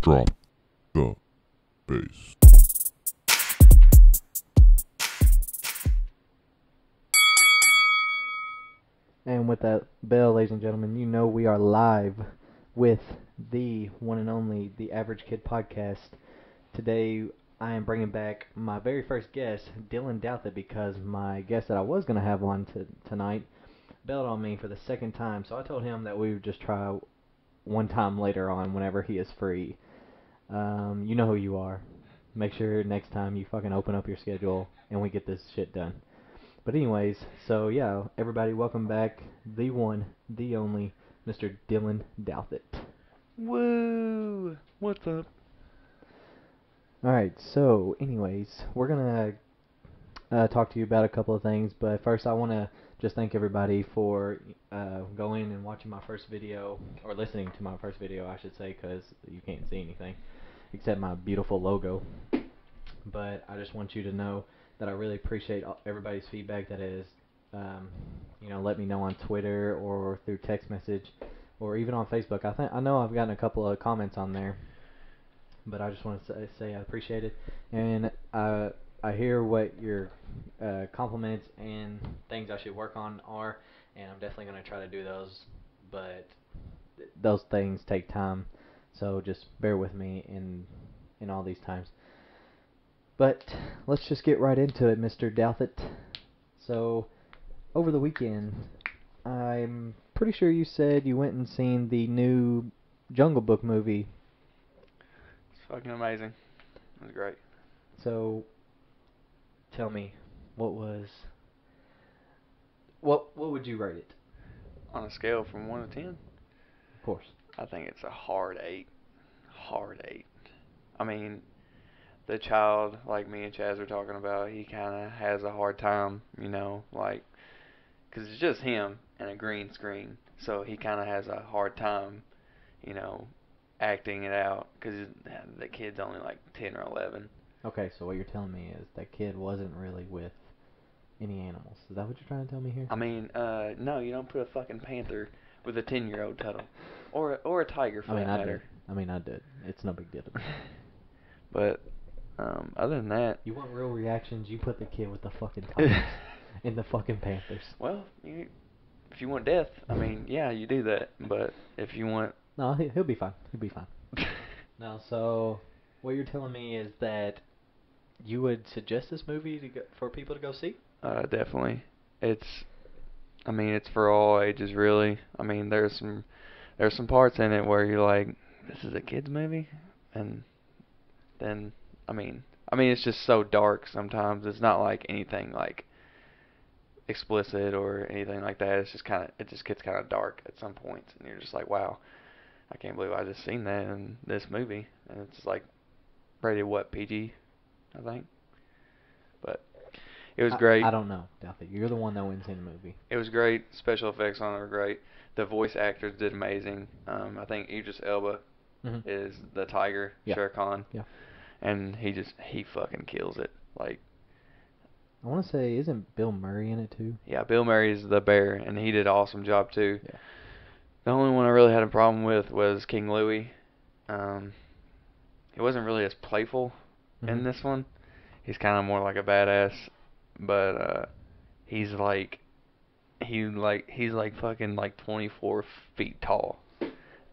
Drop the bass. And with that bell, ladies and gentlemen, you know we are live with the one and only The Average Kid Podcast. Today, I am bringing back my very first guest, Dylan Douthitt, because my guest that I was going to have on tonight bailed on me for the second time. So I told him that we would just try one time later on whenever he is free. You know who you are. Make sure next time you fucking open up your schedule and we get this shit done. But anyways, so yeah, everybody, welcome back, the one, the only, Mr. Dylan Douthitt. Woo! What's up? Alright, so anyways, we're going to talk to you about a couple of things, but first I want to just thank everybody for going and watching my first video, or listening to my first video, I should say, because you can't see anything except my beautiful logo. But I just want you to know that I really appreciate everybody's feedback that has, let me know on Twitter or through text message or even on Facebook. I know I've gotten a couple of comments on there, but I just want to say I appreciate it, and I hear what your compliments and things I should work on are, and I'm definitely going to try to do those, but those things take time, so just bear with me in all these times. But let's just get right into it, Mr. Douthitt. So, over the weekend, I'm pretty sure you said you went and seen the new Jungle Book movie. It's fucking amazing. It was great. So, tell me, what would you rate it? On a scale from 1 to 10, Of course. I think it's a hard 8. Hard 8. I mean, the child, like me and Chaz were talking about, he kind of has a hard time, because it's just him and a green screen. So he kind of has a hard time, acting it out, because the kid's only like 10 or 11. Okay, so what you're telling me is that kid wasn't really with any animals. Is that what you're trying to tell me here? I mean, no, you don't put a fucking panther with a 10-year-old turtle. Or a tiger, for that matter. I did. It's no big deal to me. But other than that, you want real reactions, you put the kid with the fucking tigers and the fucking panthers. Well, if you want death, I mean, yeah, you do that. But if you want... No, he'll be fine. He'll be fine. No, so what you're telling me is that you would suggest this movie for people to go see? Definitely. It's for all ages, really. I mean, there's some parts in it where you're like, this is a kid's movie? And then, I mean, it's just so dark sometimes. It's not like anything like explicit or anything like that. It just gets kind of dark at some points, and you're just like, wow, I can't believe I just seen that in this movie. And it's like rated what, PG, I think. But it was great. I don't know, Douthitt. You're the one that went and seen the movie. It was great. Special effects on it were great. The voice actors did amazing. I think Idris Elba is the tiger, Shere Khan. Yeah. And he fucking kills it. Like, I want to say, isn't Bill Murray in it too? Yeah, Bill Murray is the bear, and he did an awesome job too. Yeah. The only one I really had a problem with was King Louie. He wasn't really as playful in this one. He's kind of more like a badass, but he's like fucking like 24 feet tall,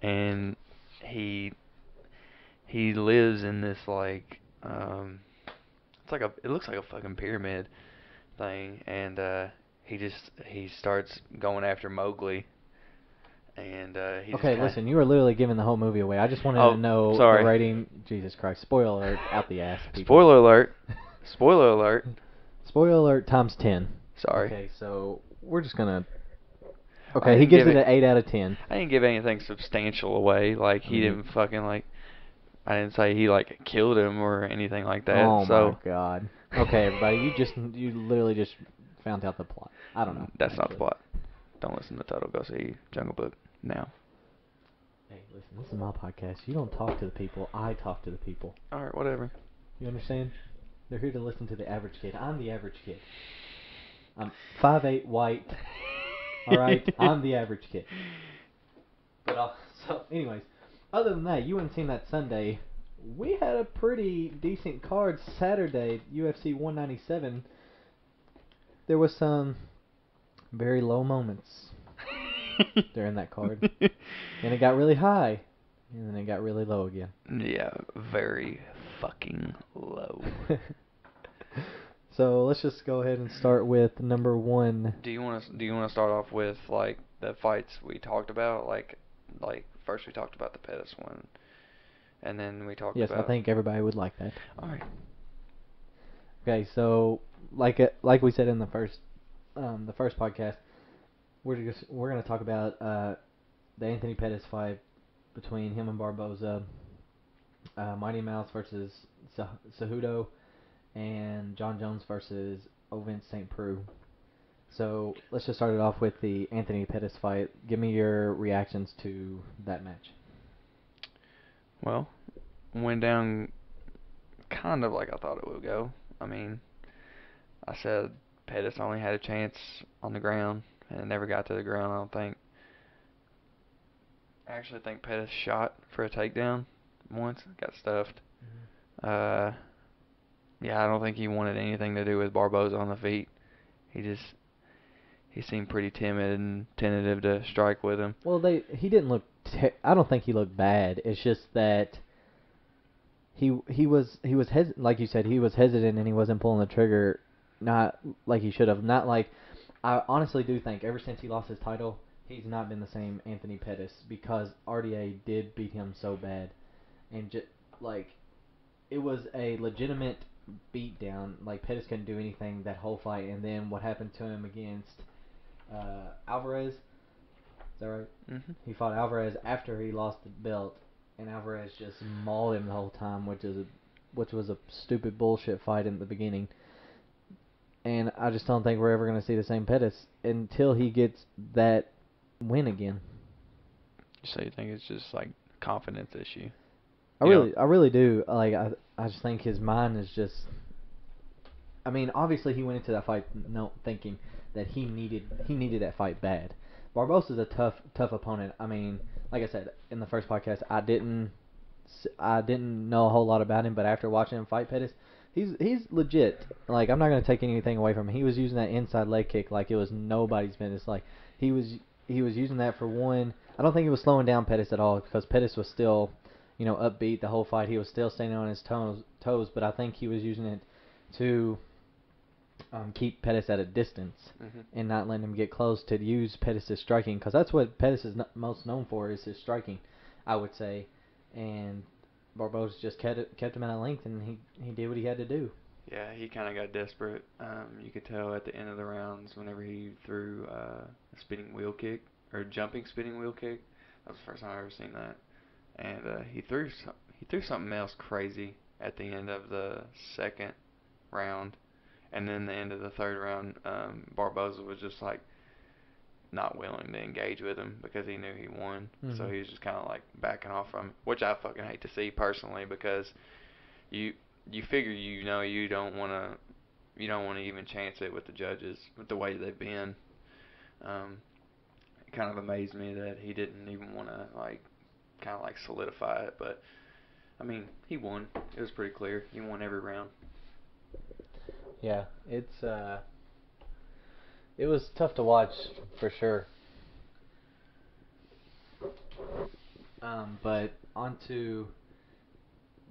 and he lives in this like it looks like a fucking pyramid thing, and he starts going after Mowgli, and listen, you were literally giving the whole movie away. I just wanted to know the rating. Jesus Christ, spoiler alert out the ass, people. Spoiler alert. Spoiler alert. Spoiler alert times 10. Sorry. Okay, so we're just gonna. Okay, he gives it an 8 out of 10. I didn't give anything substantial away. Like, he didn't fucking like. I didn't say he like killed him or anything like that. Oh my god. Okay, everybody, you literally just found out the plot. I don't know. That's not the plot. Don't listen to Toto. Go see Jungle Book now. Hey, listen, this is my podcast. You don't talk to the people. I talk to the people. All right, whatever. You understand? They're here to listen to the average kid. I'm the average kid. I'm 5'8", white. All right, I'm the average kid. But so, anyways, other than that, you wouldn't seen that Sunday. We had a pretty decent card Saturday, UFC 197. There was some very low moments during that card. Then it got really high, and then it got really low again. Yeah, very fucking low. So let's just go ahead and start with number one. Do you want to start off with like the fights we talked about? Like first we talked about the Pettis one, and then we talked Yes, about. I think everybody would like that. All right. Okay, so like we said in the first podcast, we're gonna talk about the Anthony Pettis fight between him and Barboza, Mighty Mouse versus Cejudo, and John Jones versus Ovince St. Preux. So let's just start it off with the Anthony Pettis fight. Give me your reactions to that match. Well, went down kind of like I thought it would go. I mean, I said Pettis only had a chance on the ground and it never got to the ground, I don't think. I actually think Pettis shot for a takedown once, got stuffed. Mm-hmm. Yeah, I don't think he wanted anything to do with Barboza on the feet. He seemed pretty timid and tentative to strike with him. Well, he didn't look. I don't think he looked bad. It's just that he was like you said, he was hesitant and he wasn't pulling the trigger, not like he should have. Not like I honestly do think ever since he lost his title, he's not been the same Anthony Pettis because RDA did beat him so bad, and like it was a legitimate beatdown. Like Pettis couldn't do anything that whole fight, and then what happened to him against Alvarez. Is that right? Mm-hmm. He fought Alvarez after he lost the belt, and Alvarez just mauled him the whole time, which was a stupid bullshit fight in the beginning. And I just don't think we're ever going to see the same Pettis until he gets that win again. So you think it's just like confidence issue? I really do. Like I just think his mind is just. I mean, obviously he went into that fight thinking that he needed that fight bad. Barbosa's a tough opponent. I mean, like I said in the first podcast, I didn't know a whole lot about him, but after watching him fight Pettis, he's legit. Like I'm not gonna take anything away from him. He was using that inside leg kick like it was nobody's business. Like he was using that for one. I don't think he was slowing down Pettis at all because Pettis was still, upbeat the whole fight. He was still standing on his toes, but I think he was using it to keep Pettis at a distance and not letting him get close to use Pettis' striking, because that's what Pettis is most known for is his striking, I would say. And Barboza just kept him at a length, and he did what he had to do. Yeah, he kind of got desperate. You could tell at the end of the rounds whenever he threw a spinning wheel kick or jumping spinning wheel kick. That was the first time I've ever seen that. And he threw something else crazy at the end of the second round. And then the end of the third round, Barboza was just like not willing to engage with him because he knew he won. Mm-hmm. So he was just kind of like backing off from him, which I fucking hate to see personally because you figure you don't want to even chance it with the judges with the way they've been. It kind of amazed me that he didn't even want to kind of solidify it, but I mean he won. It was pretty clear. He won every round. Yeah, it was tough to watch for sure. But on to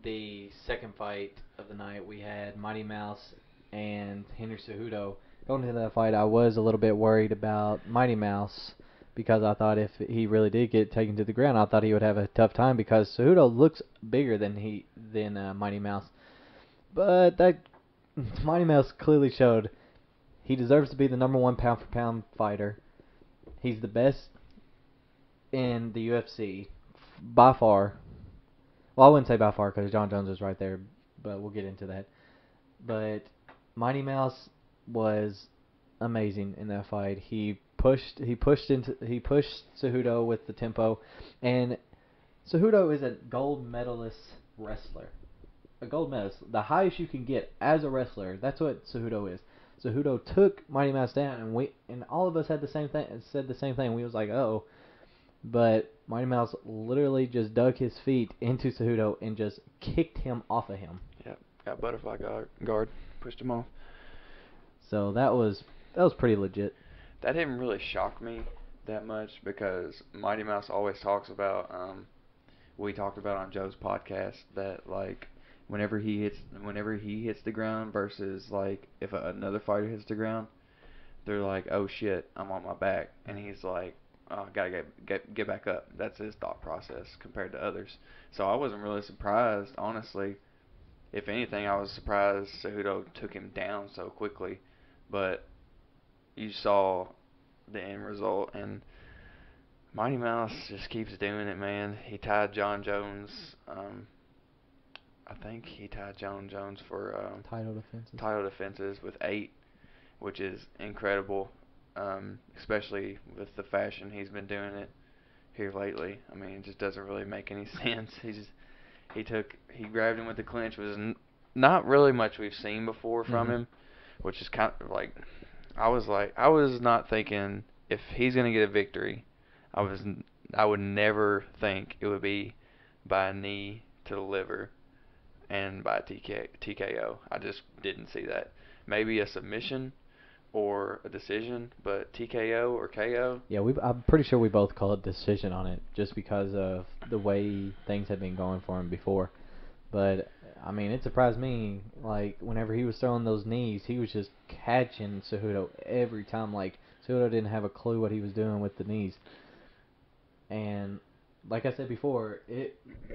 the second fight of the night, we had Mighty Mouse and Henry Cejudo. Going into that fight, I was a little bit worried about Mighty Mouse because I thought if he really did get taken to the ground, I thought he would have a tough time because Cejudo looks bigger than Mighty Mouse. But that Mighty Mouse clearly showed he deserves to be the number one pound for pound fighter. He's the best in the UFC by far. Well, I wouldn't say by far because John Jones is right there, but we'll get into that. But Mighty Mouse was amazing in that fight. He pushed Cejudo with the tempo, and Cejudo is a gold medalist wrestler. A gold medalist, the highest you can get as a wrestler. That's what Cejudo is. Cejudo took Mighty Mouse down, and all of us had the same thing. Said the same thing. We was like, oh, But Mighty Mouse literally just dug his feet into Cejudo and just kicked him off of him. Yep, got butterfly guard, pushed him off. So that was pretty legit. That didn't really shock me that much because Mighty Mouse always talks about, we talked about on Joe's podcast, that like whenever he hits the ground versus like if another fighter hits the ground, they're like, oh shit, I'm on my back, and he's like, oh, gotta get back up. That's his thought process compared to others. So I wasn't really surprised, honestly. If anything, I was surprised Cejudo took him down so quickly, but you saw the end result, and Mighty Mouse just keeps doing it, man. He tied John Jones. I think he tied John Jones for title defenses with 8, which is incredible, especially with the fashion he's been doing it here lately. I mean, it just doesn't really make any sense. He grabbed him with the clinch, was not really much we've seen before from him, which is kind of like I was not thinking if he's gonna get a victory, I would never think it would be by a knee to the liver and by a TKO. I just didn't see that. Maybe a submission or a decision, but TKO or KO. Yeah, I'm pretty sure we both called decision on it just because of the way things had been going for him before. But I mean, it surprised me. Like whenever he was throwing those knees, he was just catching Cejudo every time. Like Cejudo didn't have a clue what he was doing with the knees. And like I said before,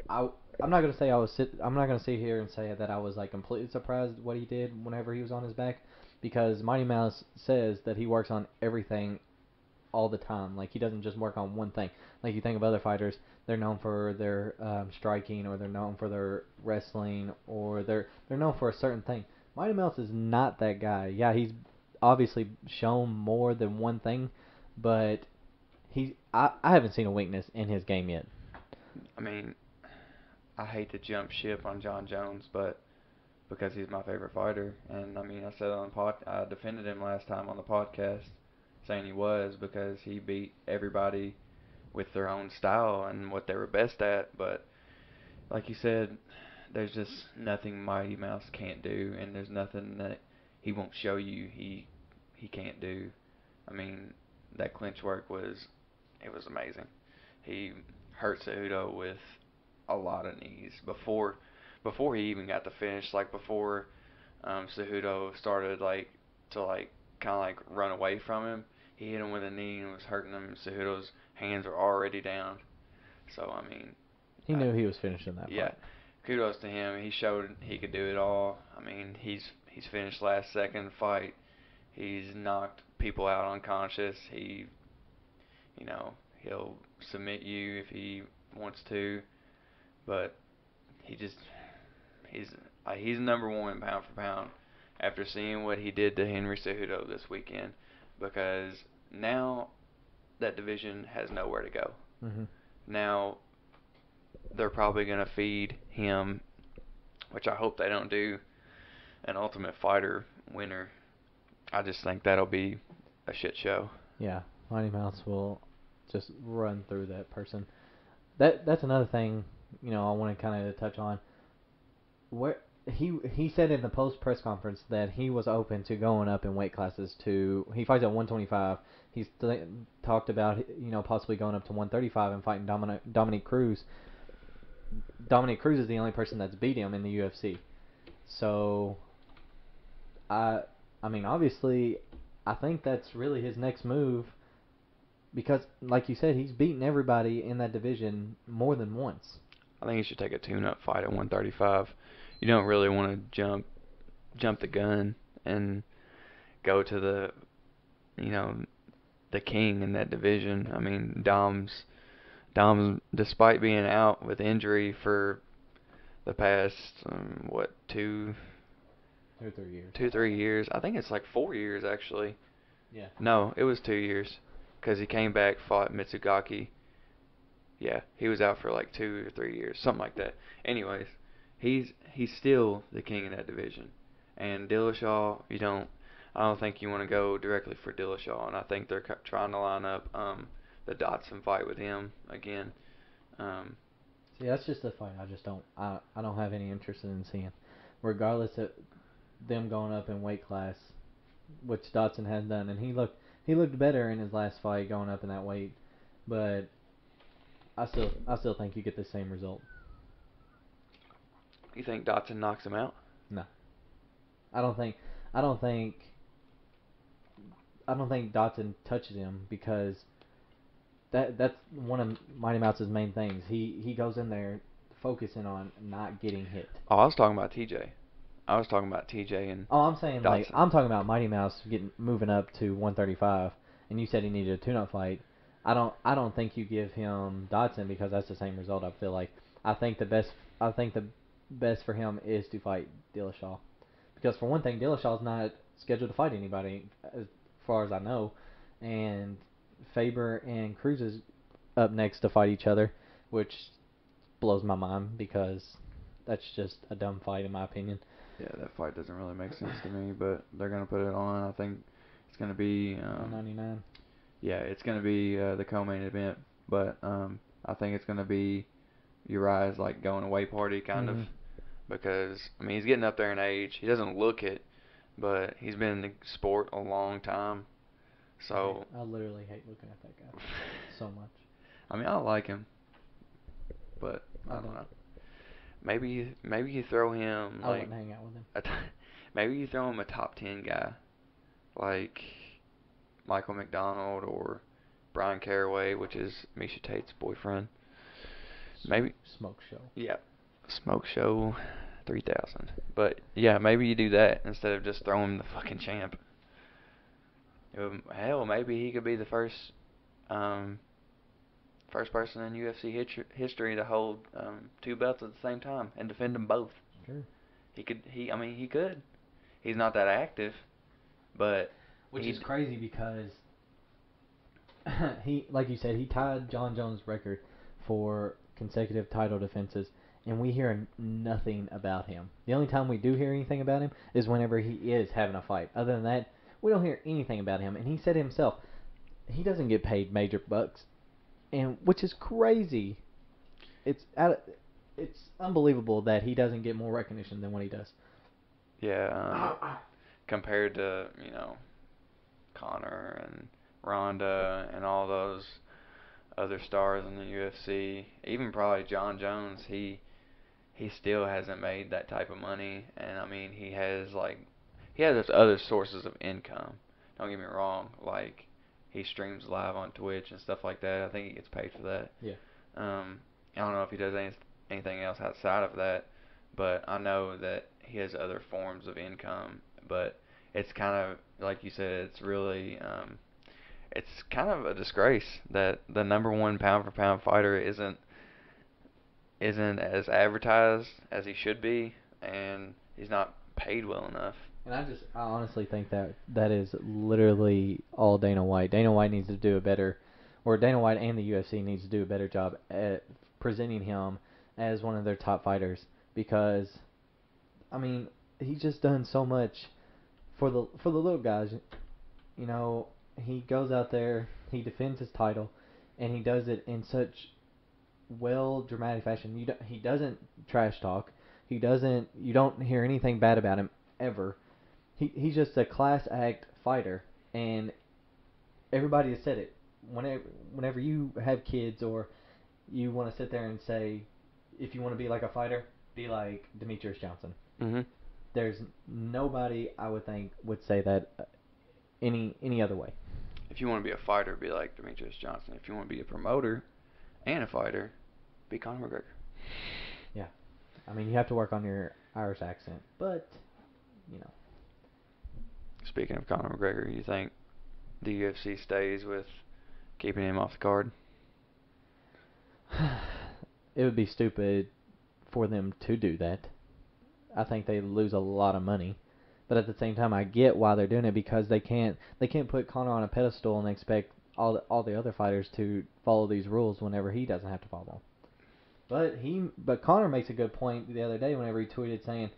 I'm not gonna say I'm not gonna sit here and say that I was like completely surprised what he did whenever he was on his back, because Mighty Mouse says that he works on everything all the time. Like he doesn't just work on one thing. Like you think of other fighters, they're known for their striking, or they're known for their wrestling, or they're known for a certain thing. Mighty Mouse is not that guy. Yeah, he's obviously shown more than one thing, but I haven't seen a weakness in his game yet. I mean, I hate to jump ship on John Jones, but because he's my favorite fighter, and I mean, I defended him last time on the podcast, saying he was because he beat everybody with their own style and what they were best at. But like you said, there's just nothing Mighty Mouse can't do, and there's nothing that he won't show you he can't do. I mean, that clinch work was amazing. He hurt Cejudo with a lot of knees before he even got the finish. Like before Cejudo started to kind of like run away from him, he hit him with a knee and was hurting him. Cejudo's hands were already down. So I mean, he knew he was finishing that yeah, fight. Kudos to him. He showed he could do it all. I mean, he's finished last second fight. He's knocked people out unconscious. He'll submit you if he wants to, but he's number one pound for pound after seeing what he did to Henry Cejudo this weekend, because now that division has nowhere to go. Now they're probably going to feed him, which I hope they don't do, an Ultimate Fighter winner. I just think that'll be a shit show. Yeah, Mighty Mouse will just run through that person. That's another thing, I want to kind of touch on. Where he said in the post press conference that he was open to going up in weight classes he fights at 125. He's talked about possibly going up to 135 and fighting Dominic Cruz. Dominic Cruz is the only person that's beat him in the UFC. So I mean, obviously, I think that's really his next move, because, like you said, he's beaten everybody in that division more than once. I think he should take a tune-up fight at 135. You don't really want to jump the gun and go to the king in that division. I mean, Dom's, despite being out with injury for the past 2 or 3 years. 2-3 years. I think it's like 4 years actually. Yeah. No, it was 2 years, because he came back, fought Mitsugaki. Yeah, he was out for like 2 or 3 years, something like that. Anyways, he's still the king in that division. And Dillashaw, I don't think you want to go directly for Dillashaw, and I think they're trying to line up the Dotson fight with him again. See, that's just a fight I just don't. I don't have any interest in seeing, regardless of them going up in weight class, which Dotson has done, and he looked better in his last fight going up in that weight, but I still think you get the same result. You think Dotson knocks him out? No, I don't think I don't think I don't think Dotson touches him because that's one of Mighty Mouse's main things. He goes in there focusing on not getting hit. Oh, I was talking about TJ. I was talking about TJ and Oh, I'm saying like Dotson. I'm talking about Mighty Mouse moving up to 135, and you said he needed a tune-up fight. I don't think you give him Dotson because that's the same result. I feel like I think the best for him is to fight Dillashaw because for one thing, Dillashaw's not scheduled to fight anybody as far as I know, and Faber and Cruz is up next to fight each other, which blows my mind because that's just a dumb fight in my opinion. Yeah, that fight doesn't really make sense to me, but they're gonna put it on. I think it's gonna be 199. yeah, it's gonna be the co-main event, but I think it's gonna be Uriah's like going away party kind of, because I mean he's getting up there in age. He doesn't look it, but he's been in the sport a long time. So I literally hate looking at that guy so much. I mean I like him, but I don't know. Maybe you throw him I like wouldn't hang out with him. maybe you throw him a top 10 guy like Michael McDonald or Brian Caraway, which is Misha Tate's boyfriend. Maybe Smoke show. yeah, Smoke Show 3000. But yeah, maybe you do that instead of just throwing the fucking champ. Hell, maybe he could be the first person in UFC history to hold two belts at the same time and defend them both. Sure. I mean, he could. He's not that active, but which is crazy because he, like you said, he tied John Jones' record for consecutive title defenses, and we hear nothing about him. The only time we do hear anything about him is whenever he is having a fight. Other than that, we don't hear anything about him. And he said himself, he doesn't get paid major bucks, and which is crazy. It's unbelievable that he doesn't get more recognition than what he does. Yeah, compared to Conor and Ronda and all those other stars in the UFC, even probably John Jones, he still hasn't made that type of money. And I mean, he has other sources of income. Don't get me wrong, like he streams live on Twitch and stuff like that. I think he gets paid for that. Yeah. I don't know if he does anything else outside of that, but I know that he has other forms of income. But it's kind of like you said, it's really it's kind of a disgrace that the number one pound for pound fighter isn't as advertised as he should be, and he's not paid well enough. And I honestly think that is literally all Dana White. Dana White needs to do a better, or Dana White and the UFC needs to do a better job at presenting him as one of their top fighters, because, I mean, he's just done so much for the little guys. You know, he goes out there, he defends his title, and he does it in such dramatic fashion. He doesn't trash talk. You don't hear anything bad about him ever. He's just a class act fighter, and everybody has said it. Whenever you have kids or you want to sit there and say, if you want to be like a fighter, be like Demetrius Johnson. Mm-hmm. There's nobody I would think would say that any other way. If you want to be a fighter, be like Demetrius Johnson. If you want to be a promoter and a fighter, be Conor McGregor. Yeah. I mean, you have to work on your Irish accent, but, you know. Speaking of Conor McGregor, you think the UFC stays with keeping him off the card? It would be stupid for them to do that. I think they lose a lot of money. But at the same time, I get why they're doing it, because they can't put Conor on a pedestal and expect all the other fighters to follow these rules whenever he doesn't have to follow them. But Conor makes a good point the other day whenever he tweeted saying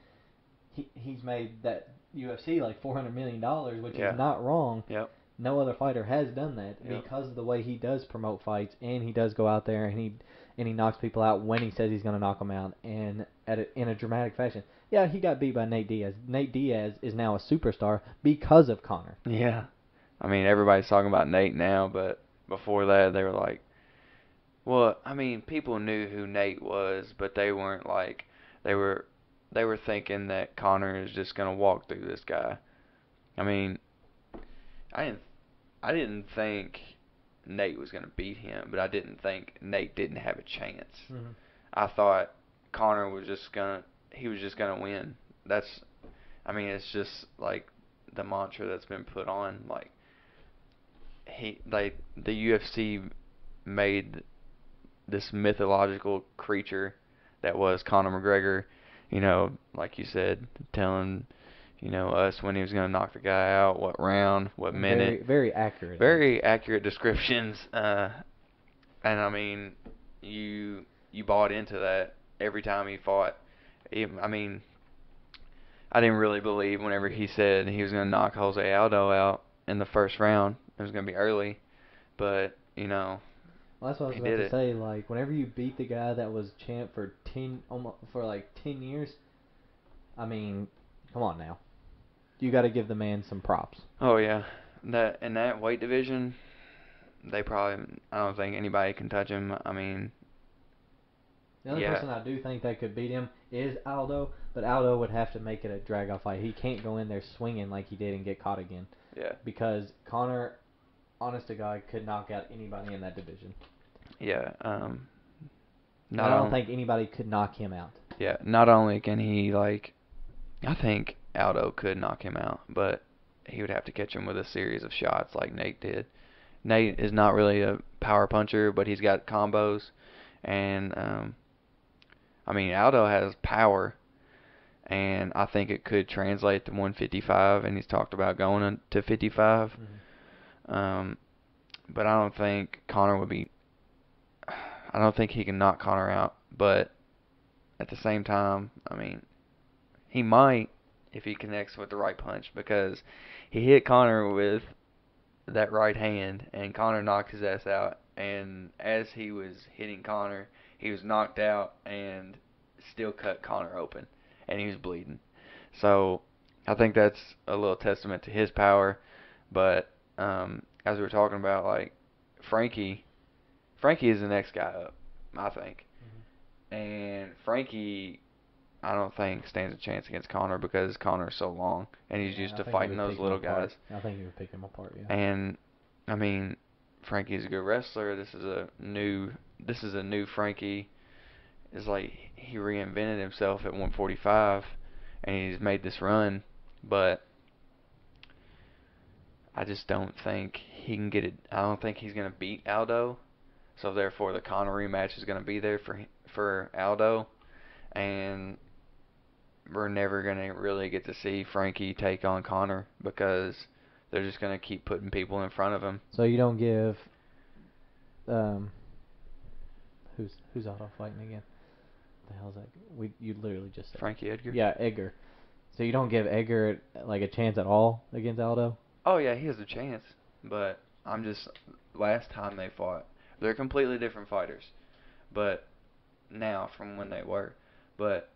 he's made that UFC like $400 million, which is not wrong. Yep. No other fighter has done that Yep. because of the way he does promote fights, and he does go out there and he knocks people out when he says he's going to knock them out, and in a dramatic fashion. Yeah, he got beat by Nate Diaz. Nate Diaz is now a superstar because of Conor. Yeah. I mean, everybody's talking about Nate now, but before that, they were like, well, I mean, people knew who Nate was, but they weren't like, they were, they were thinking that Conor is just gonna walk through this guy. I mean, I didn't, I didn't think Nate was gonna beat him, but I didn't think Nate didn't have a chance. Mm-hmm. I thought Conor was just gonna, he was just gonna win. That's, I mean, it's just like the mantra that's been put on, like the UFC made this mythological creature that was Conor McGregor, like you said, telling, us when he was going to knock the guy out, what round, what minute. Very, very accurate. Very accurate descriptions. And I mean, you bought into that every time he fought. I mean, I didn't really believe whenever he said he was going to knock Jose Aldo out in the first round. It was going to be early, but Well, that's what I was he about did to it. say. Like, whenever you beat the guy that was champ for like 10 years, I mean, come on now. You got to give the man some props. Oh yeah, that in that weight division, I don't think anybody can touch him. I mean, The only yeah, person I do think that could beat him is Aldo, but Aldo would have to make it a drag-out fight. He can't go in there swinging like he did and get caught again. yeah, Because Conor, honest to God, could knock out anybody in that division. yeah. And I don't think anybody could knock him out. Yeah, not only can he I think Aldo could knock him out, but he would have to catch him with a series of shots like Nate did. Nate is not really a power puncher, but he's got combos, and I mean Aldo has power, and I think it could translate to 155, and he's talked about going to 55. Mm-hmm. But I don't think Conor would be. I don't think he can knock Conor out, but at the same time, I mean, he might if he connects with the right punch because he hit Conor with that right hand and Conor knocked his ass out. And as he was hitting Conor, he was knocked out and still cut Conor open and he was bleeding. So I think that's a little testament to his power. But as we were talking about, like Frankie is the next guy up, I think. Mm-hmm. And Frankie, I don't think stands a chance against Conor because Conor's so long and he's used to fighting those little guys. I think he would pick him apart. Yeah. And I mean, Frankie's a good wrestler. This is a new Frankie. It's like he reinvented himself at 145, and he's made this run. But I just don't think he can get it. I don't think he's gonna beat Aldo. So therefore, the Conor rematch is gonna be there for Aldo, and we're never gonna really get to see Frankie take on Conor because they're just gonna keep putting people in front of him. So you don't give who's Otto fighting again? What the hell is that? You literally just said Frankie Edgar? Yeah, Edgar. So you don't give Edgar like a chance at all against Aldo? Oh yeah, he has a chance, but I'm just last time they fought, they're completely different fighters, but now from when they were, but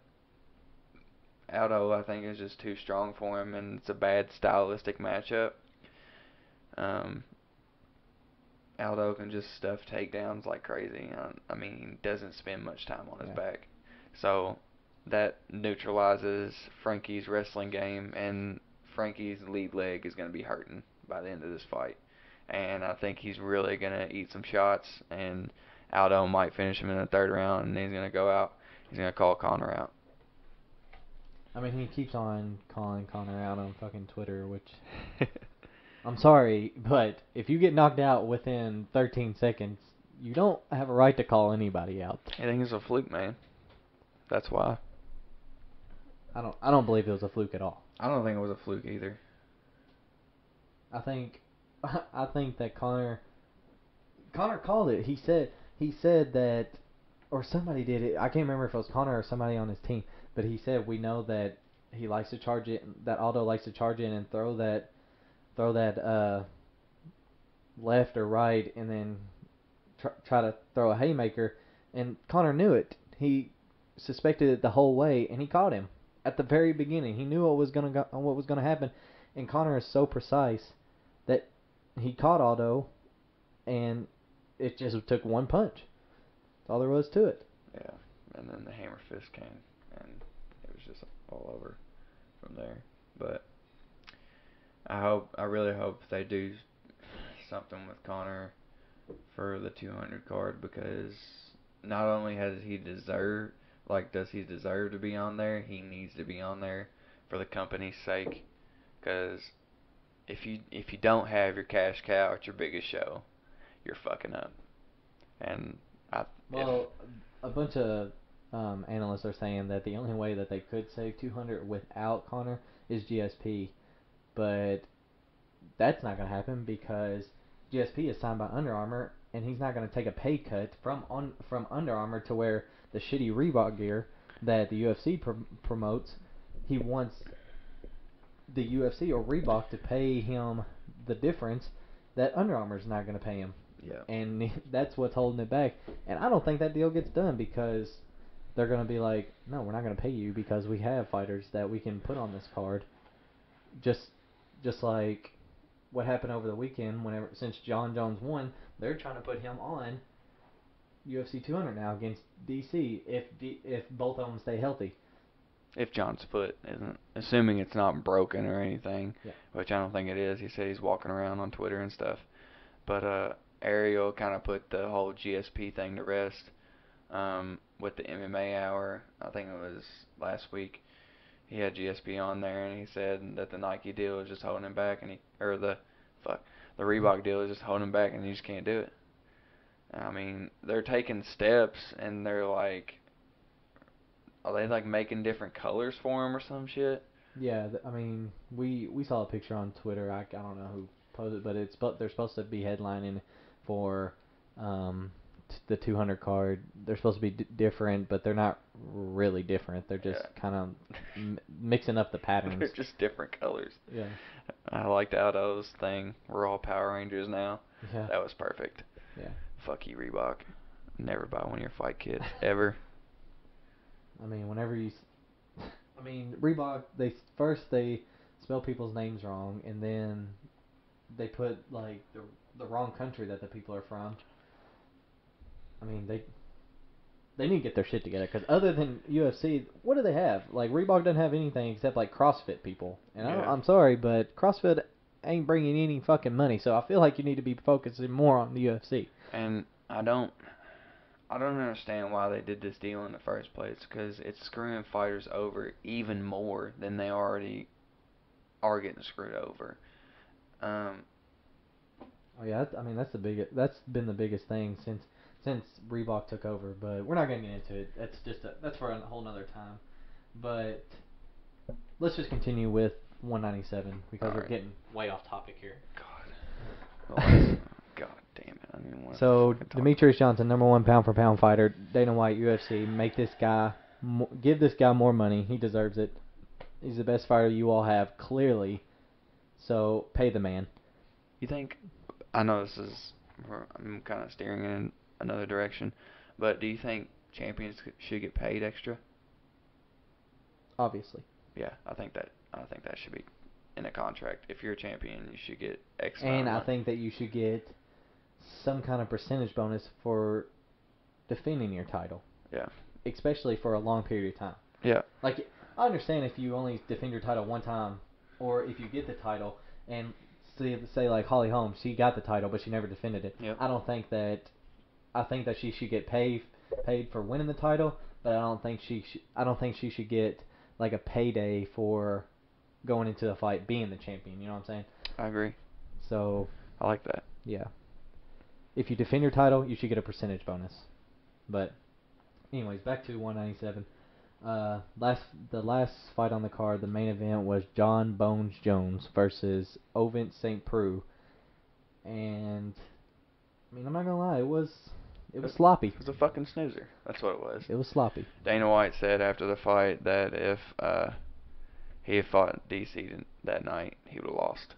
Aldo I think is just too strong for him, and it's a bad stylistic matchup. Aldo can just stuff takedowns like crazy. I mean, he doesn't spend much time on his back. So that neutralizes Frankie's wrestling game, and Frankie's lead leg is going to be hurting by the end of this fight. And I think he's really going to eat some shots, and Aldo might finish him in the third round, and he's going to go out. He's going to call Conor out. I mean, he keeps on calling Conor out on fucking Twitter, which... I'm sorry, but if you get knocked out within 13 seconds, you don't have a right to call anybody out. I think it's a fluke, man. That's why. I don't believe it was a fluke at all. I don't think it was a fluke either. I think that Conor called it. He said that, or somebody did it. I can't remember if it was Conor or somebody on his team, but he said we know that he likes to charge it, that Aldo likes to charge in and throw that left or right and then try to throw a haymaker, and Connor knew it. He suspected it the whole way, and he caught him at the very beginning. He knew what was gonna happen, and Connor is so precise that he caught Aldo, and it just took one punch. That's all there was to it. Yeah, and then the hammer fist came, and it was just all over from there. But I really hope they do something with Connor for the 200 card, because not only does he deserve to be on there, he needs to be on there for the company's sake. Because if you don't have your cash cow at your biggest show, you're fucking up. And a bunch of analysts are saying that the only way that they could save 200 without Connor is GSP, but that's not going to happen because GSP is signed by Under Armour, and he's not going to take a pay cut from Under Armour to wear the shitty Reebok gear that the UFC promotes. He wants the UFC or Reebok to pay him the difference that Under Armour's not going to pay him. Yeah. And that's what's holding it back. And I don't think that deal gets done because they're going to be like, no, we're not going to pay you because we have fighters that we can put on this card. Just like what happened over the weekend, since John Jones won, they're trying to put him on UFC 200 now against DC if both of them stay healthy. If John's foot isn't, assuming it's not broken or anything, yeah. Which I don't think it is. He said he's walking around on Twitter and stuff. But Ariel kind of put the whole GSP thing to rest with the MMA hour. I think it was last week. He had GSP on there, and he said that the Nike deal is just holding him back, and the Reebok deal is just holding him back, and he just can't do it. I mean, they're taking steps, and they're like, are they like making different colors for him or some shit? Yeah, I mean, we saw a picture on Twitter. I don't know who posted, but they're supposed to be headlining for the 200 card. They're supposed to be different, but they're not really different. They're just kind of mixing up the patterns. They're just different colors. Yeah. I liked Aldo's thing. We're all Power Rangers now. Yeah. That was perfect. Yeah. Fuck you, Reebok. Never buy one of your fight kits ever. I mean, Reebok, they spell people's names wrong, and then they put like the wrong country that the people are from. I mean, they need to get their shit together, because other than UFC, what do they have? Like, Reebok doesn't have anything except like CrossFit people, and I'm sorry, but CrossFit ain't bringing any fucking money. So I feel like you need to be focusing more on the UFC. And I don't understand why they did this deal in the first place, because it's screwing fighters over even more than they already are getting screwed over. Oh yeah, I mean that's been the biggest thing since Reebok took over. But we're not gonna get into it. That's for a whole nother time. But let's just continue with 197 because we're getting way off topic here. God. God damn it! I mean, so Demetrius Johnson, #1 pound for pound fighter. Dana White, UFC, give this guy more money. He deserves it. He's the best fighter you all have, clearly. So pay the man. You think? I know I'm kind of steering in another direction, but do you think champions should get paid extra? Obviously. Yeah, I think that should be in a contract. If you're a champion, you should get X amount. And I think that you should get some kind of percentage bonus for defending your title. Yeah. Especially for a long period of time. Yeah. Like, I understand if you only defend your title one time, or if you get the title and say like Holly Holm, she got the title but she never defended it. Yep. I think that she should get paid for winning the title, but I don't think she should get like a payday for going into a fight being the champion. You know what I'm saying? I agree. So I like that. Yeah. If you defend your title, you should get a percentage bonus. But anyways, back to 197. The last fight on the card, the main event, was John Bones Jones versus Ovin St. Preux. And I mean, I'm not gonna lie, it was sloppy. It was a fucking snoozer. That's what it was. It was sloppy. Dana White said after the fight that if he had fought DC that night, he would have lost.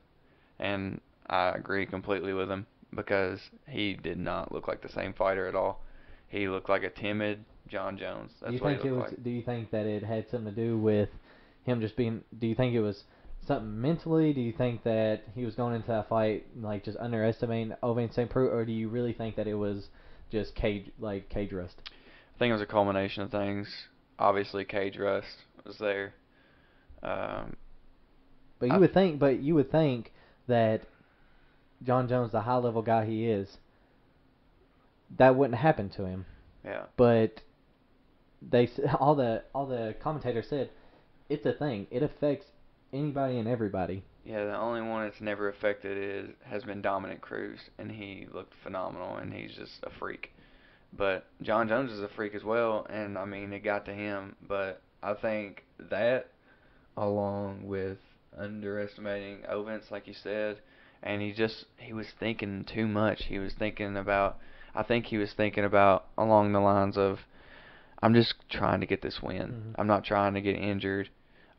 And I agree completely with him. because he did not look like the same fighter at all. He looked like a timid John Jones. That's what he looked like. Do you think that it had something to do with him just being? Do you think it was something mentally? Do you think that he was going into that fight like just underestimating Ovince St. Preux, or do you really think that it was just cage rust? I think it was a culmination of things. Obviously, cage rust was there. Um, But I, you would think that John Jones, the high level guy he is, that wouldn't happen to him. yeah. But all the commentators said it's a thing. It affects anybody and everybody. Yeah, the only one it's never affected has been Dominic Cruz, and he looked phenomenal, and he's just a freak. But John Jones is a freak as well, and I mean it got to him. But I think that, along with underestimating Ovens, like you said, and he was thinking too much. He was thinking about, I think he was thinking about along the lines of, I'm just trying to get this win. Mm-hmm. I'm not trying to get injured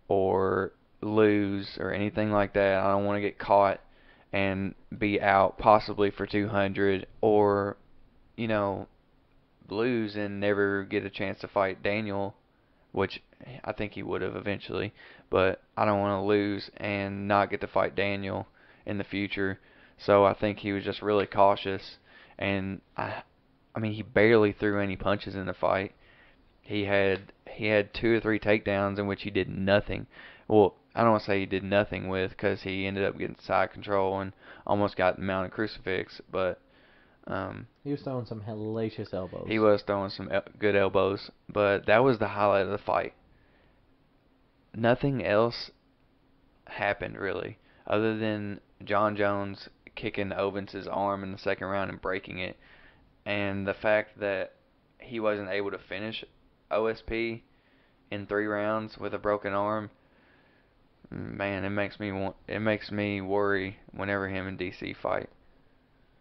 or lose or anything like that. I don't want to get caught and be out possibly for 200 or, you know, lose and never get a chance to fight Daniel, which I think he would have eventually. But I don't want to lose and not get to fight Daniel in the future. So I think he was just really cautious. And I mean, he barely threw any punches in the fight. He had 2 or 3 takedowns in which he did nothing. Well, I don't want to say he did nothing with, because he ended up getting side control and almost got mounted crucifix. But he was throwing some hellacious elbows. he was throwing some good elbows. But that was the highlight of the fight. Nothing else happened really, other than John Jones kicking Owens' arm in the second round and breaking it, and the fact that he wasn't able to finish OSP in 3 rounds with a broken arm. Man, it makes me worry whenever him and DC fight.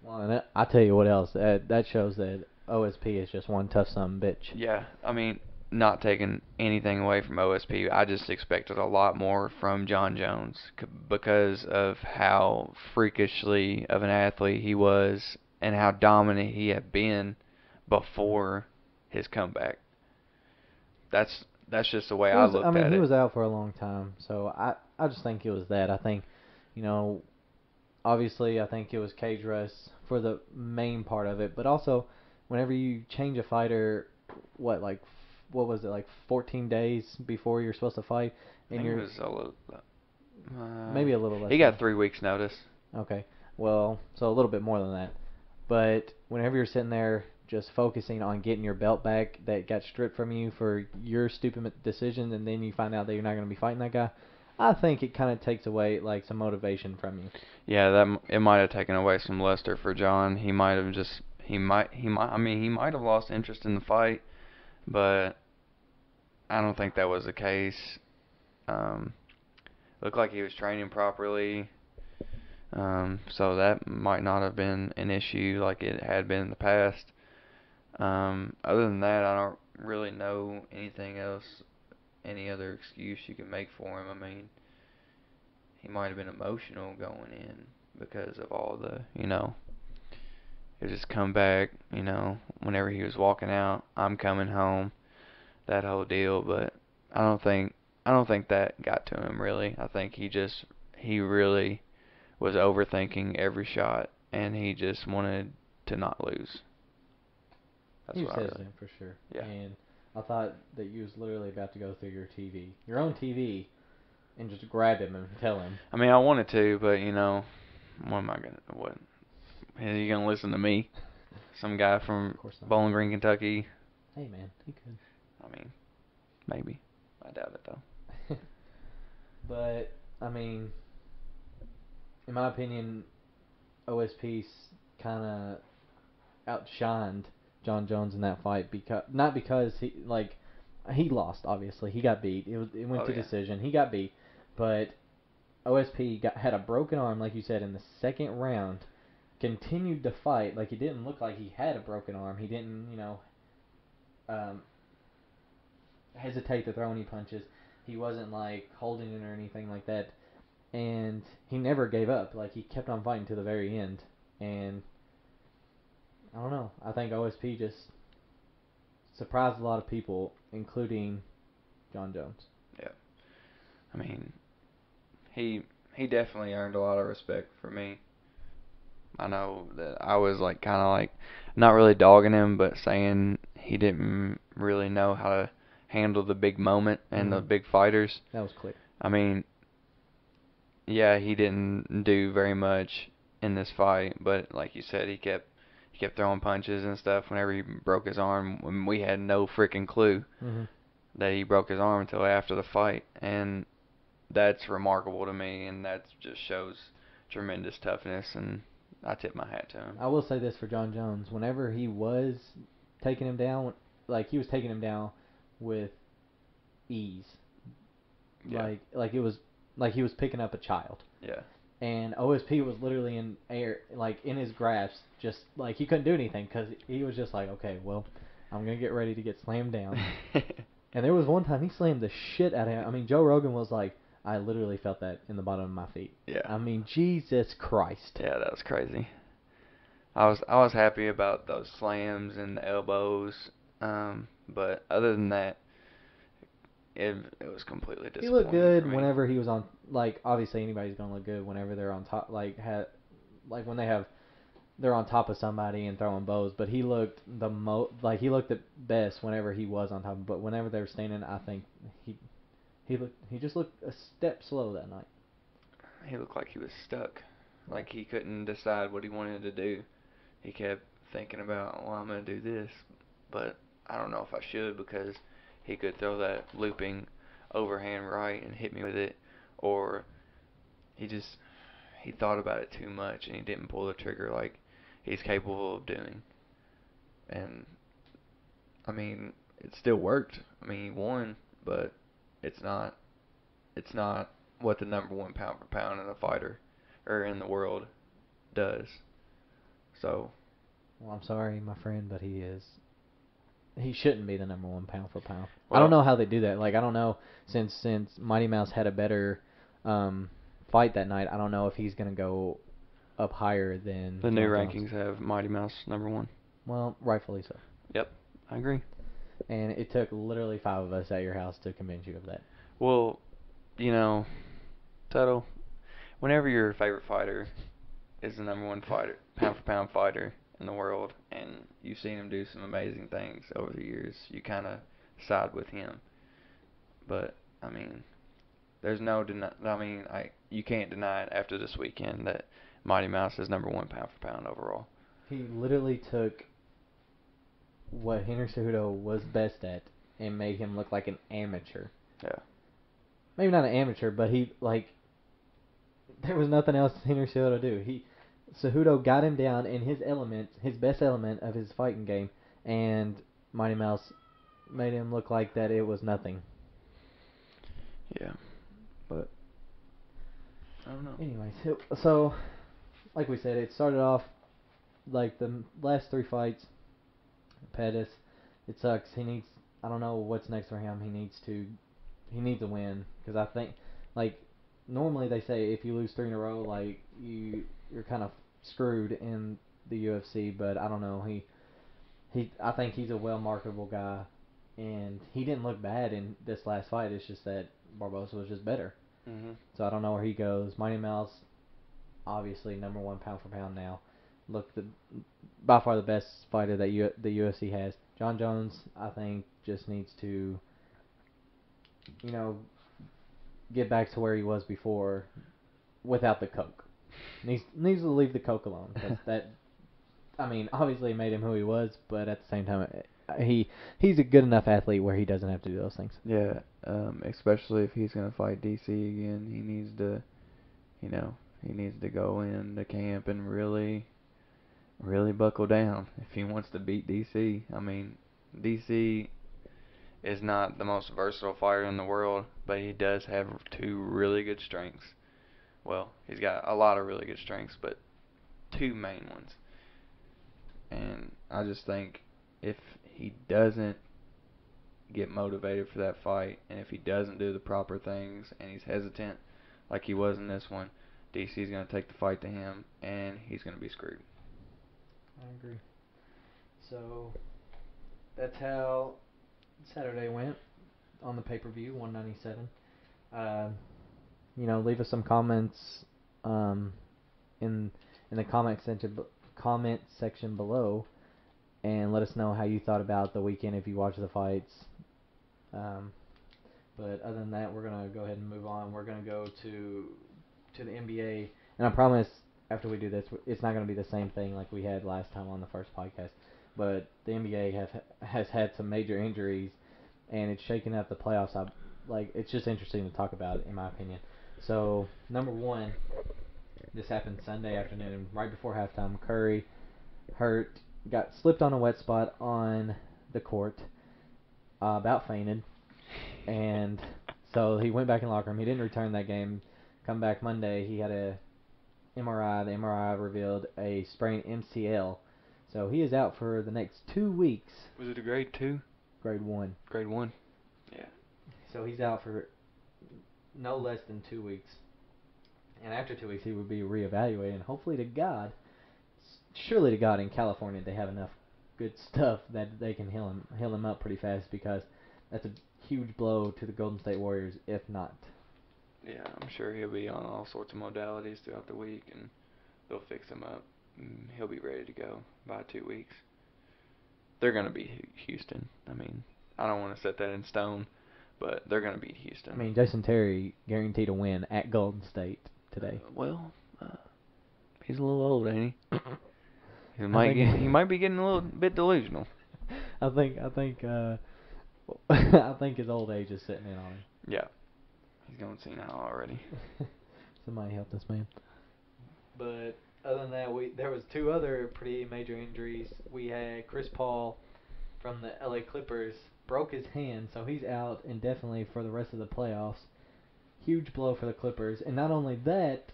Well, and I tell you what else, that shows that OSP is just one tough son of a bitch. Yeah, I mean, not taking anything away from OSP, I just expected a lot more from John Jones because of how freakishly of an athlete he was and how dominant he had been before his comeback. That's just the way I looked at it. He was out for a long time, so I just think it was that. I think, you know, obviously I think it was cage rust for the main part of it, but also whenever you change a fighter, what was it, like 14 days before you're supposed to fight, and it was a little, maybe a little less. He got 3 weeks notice. Okay, well, so a little bit more than that. But whenever you're sitting there just focusing on getting your belt back that got stripped from you for your stupid decision, and then you find out that you're not going to be fighting that guy, I think it kind of takes away like some motivation from you. Yeah, it might have taken away some luster for John. He might have lost interest in the fight, but I don't think that was the case. Looked like he was training properly. So that might not have been an issue like it had been in the past. Other than that, I don't really know anything else, any other excuse you can make for him. I mean, he might have been emotional going in because of all the, he'll just come back, whenever he was walking out, I'm coming home, that whole deal. But I don't think that got to him really. I think he really was overthinking every shot, and he just wanted to not lose. That's he what says that for sure. Yeah. And I thought that you was literally about to go through your own TV, and just grab him and tell him. I mean, I wanted to, but what? Is he gonna listen to me? Some guy from Bowling Green, Kentucky. Hey man, he could. I mean, maybe. I doubt it though. But I mean, in my opinion, OSP kind of outshined John Jones in that fight, not because he lost. Obviously, he got beat. It went to decision. He got beat, but OSP had a broken arm, like you said, in the second round. Continued to fight. Like, it didn't look like he had a broken arm. He didn't, hesitate to throw any punches. He wasn't like holding it or anything like that. And he never gave up. Like, he kept on fighting to the very end. And I don't know. I think OSP just surprised a lot of people, including John Jones. Yeah. I mean, he he definitely earned a lot of respect for me. I know that I was like kind of like not really dogging him, but saying he didn't really know how to handle the big moment and the big fighters. That was clear. I mean, yeah, he didn't do very much in this fight, but like you said, he kept throwing punches and stuff whenever he broke his arm when we had no freaking clue that he broke his arm until after the fight, and that's remarkable to me, and that just shows tremendous toughness, and I tip my hat to him. I will say this for John Jones. Whenever he was taking him down, like he was taking him down with ease. Yeah. Like it was like he was picking up a child. Yeah. And OSP was literally in air, like in his grasp, just like he couldn't do anything because he was just like, okay, well, I'm gonna get ready to get slammed down. And there was one time he slammed the shit out of him. I mean, Joe Rogan was like, I literally felt that in the bottom of my feet. Yeah. I mean, Jesus Christ. Yeah, that was crazy. I was happy about those slams and the elbows, but other than that, it was completely disappointing. He looked good for me. whenever he was on. Like obviously anybody's gonna look good whenever they're on top. Like when they're on top of somebody and throwing bows. But he looked he looked the best whenever he was on top. But whenever they were standing, I think he just looked a step slow that night. He looked like he was stuck, like he couldn't decide what he wanted to do. He kept thinking about, well, I'm gonna do this, but I don't know if I should because he could throw that looping overhand right and hit me with it, or he thought about it too much and he didn't pull the trigger like he's capable of doing. And I mean, it still worked. I mean, he won, but it's not what the number one pound for pound in a fighter or in the world does. So, Well, I'm sorry, my friend, but he is. He shouldn't be the number one pound for pound. I well, don't know how they do that. Like I don't know since Mighty Mouse had a better fight that night. I don't know if he's gonna go up higher than the new John rankings Jones. have Mighty Mouse number one. Well, rightfully so. Yep, I agree. And it took literally 5 of us at your house to convince you of that. Well, you know, Tuttle, whenever your favorite fighter is the number one fighter, pound for pound fighter in the world, and you've seen him do some amazing things over the years, you kind of side with him. But I mean, there's no you can't deny it after this weekend that Mighty Mouse is number one pound for pound overall. He literally took what Henry Cejudo was best at and made him look like an amateur. Yeah. Maybe not an amateur, but there was nothing else Henry Cejudo do. Cejudo got him down in his element, his best element of his fighting game, and Mighty Mouse made him look like that it was nothing. Yeah. But I don't know. Anyways, so like we said, it started off like the last 3 fights. Pettis, it sucks. I don't know what's next for him. He needs a win because I think like normally they say if you lose 3 in a row, like you're kind of screwed in the UFC. But I don't know. I think he's a well marketable guy, and he didn't look bad in this last fight. It's just that Barbosa was just better. So I don't know where he goes. Mighty Mouse, obviously number one pound for pound now. Look, by far the best fighter that the UFC has. John Jones, I think, just needs to, get back to where he was before, without the coke. Needs to leave the coke alone because that, I mean, obviously it made him who he was, but at the same time, he's a good enough athlete where he doesn't have to do those things. Yeah, especially if he's gonna fight DC again, he needs to go into camp and really buckle down if he wants to beat DC. I mean, DC is not the most versatile fighter in the world, but he does have 2 really good strengths. Well, he's got a lot of really good strengths, but 2 main ones. And I just think if he doesn't get motivated for that fight, and if he doesn't do the proper things, and he's hesitant like he was in this one, DC's going to take the fight to him, and he's going to be screwed. I agree. So that's how Saturday went on the pay-per-view, 197. Leave us some comments in the comment section below, and let us know how you thought about the weekend if you watched the fights. But other than that, we're gonna go ahead and move on. We're gonna go to the NBA, and I promise after we do this, it's not gonna be the same thing like we had last time on the first podcast. But the NBA has had some major injuries, and it's shaking up the playoffs. It's just interesting to talk about, in my opinion. So number one, this happened Sunday afternoon, right before halftime. Curry got slipped on a wet spot on the court, about fainted, and so he went back in the locker room. He didn't return that game. Come back Monday, he had a MRI. The MRI revealed a sprained MCL, so he is out for the next 2 weeks. Was it a grade 2? Grade 1. Grade 1. Yeah. So he's out for no less than 2 weeks. And after 2 weeks, he would be reevaluated. And hopefully to God, surely to God, in California, they have enough good stuff that they can heal him up pretty fast, because that's a huge blow to the Golden State Warriors, if not. Yeah, I'm sure he'll be on all sorts of modalities throughout the week, and they'll fix him up. And he'll be ready to go by 2 weeks. They're going to beat Houston. I mean, I don't want to set that in stone, but they're going to beat Houston. I mean, Jason Terry guaranteed a win at Golden State today. He's a little old, ain't he? He might be getting a little bit delusional. I think his old age is sitting in on him. Yeah. He's going senile already. Somebody help this man. But other than that, there was 2 other pretty major injuries. We had Chris Paul from the LA Clippers broke his hand, so he's out indefinitely for the rest of the playoffs. Huge blow for the Clippers. And not only that,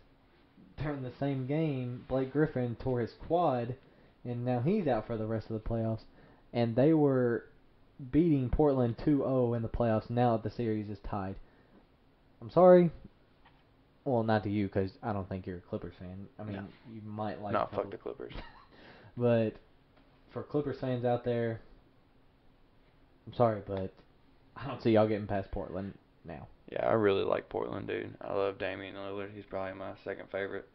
during the same game, Blake Griffin tore his quad, and now he's out for the rest of the playoffs. And they were beating Portland 2-0 in the playoffs. Now the series is tied. I'm sorry. Well, not to you, because I don't think you're a Clippers fan. I mean, you might like... No, fuck the Clippers. But for Clippers fans out there, I'm sorry, but I don't see y'all getting past Portland now. Yeah, I really like Portland, dude. I love Damian Lillard. He's probably my second favorite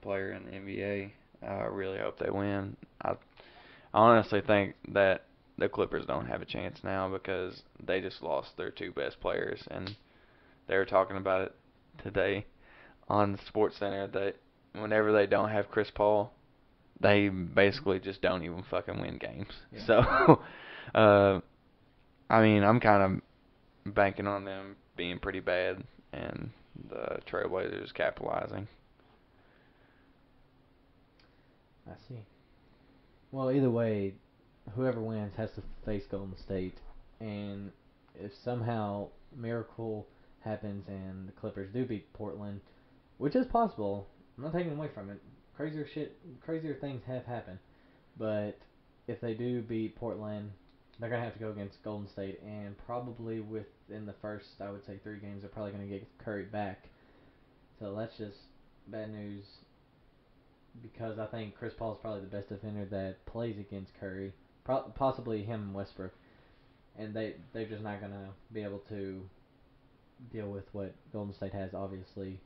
player in the NBA. I really hope they win. I honestly think that the Clippers don't have a chance now, because they just lost their 2 best players, and they were talking about it today on SportsCenter that whenever they don't have Chris Paul, they basically just don't even fucking win games. Yeah. So, I mean, I'm kind of banking on them being pretty bad and the Trailblazers capitalizing. I see. Well, either way, whoever wins has to face Golden State, and if somehow miracle happens and the Clippers do beat Portland, which is possible, I'm not taking away from it. Crazier things have happened, but if they do beat Portland, they're gonna have to go against Golden State, and probably within the first, I would say, 3 games, they're probably gonna get Curry back. So that's just bad news, because I think Chris Paul is probably the best defender that plays against Curry, possibly him and Westbrook, and they're just not gonna be able to deal with what Golden State has, obviously,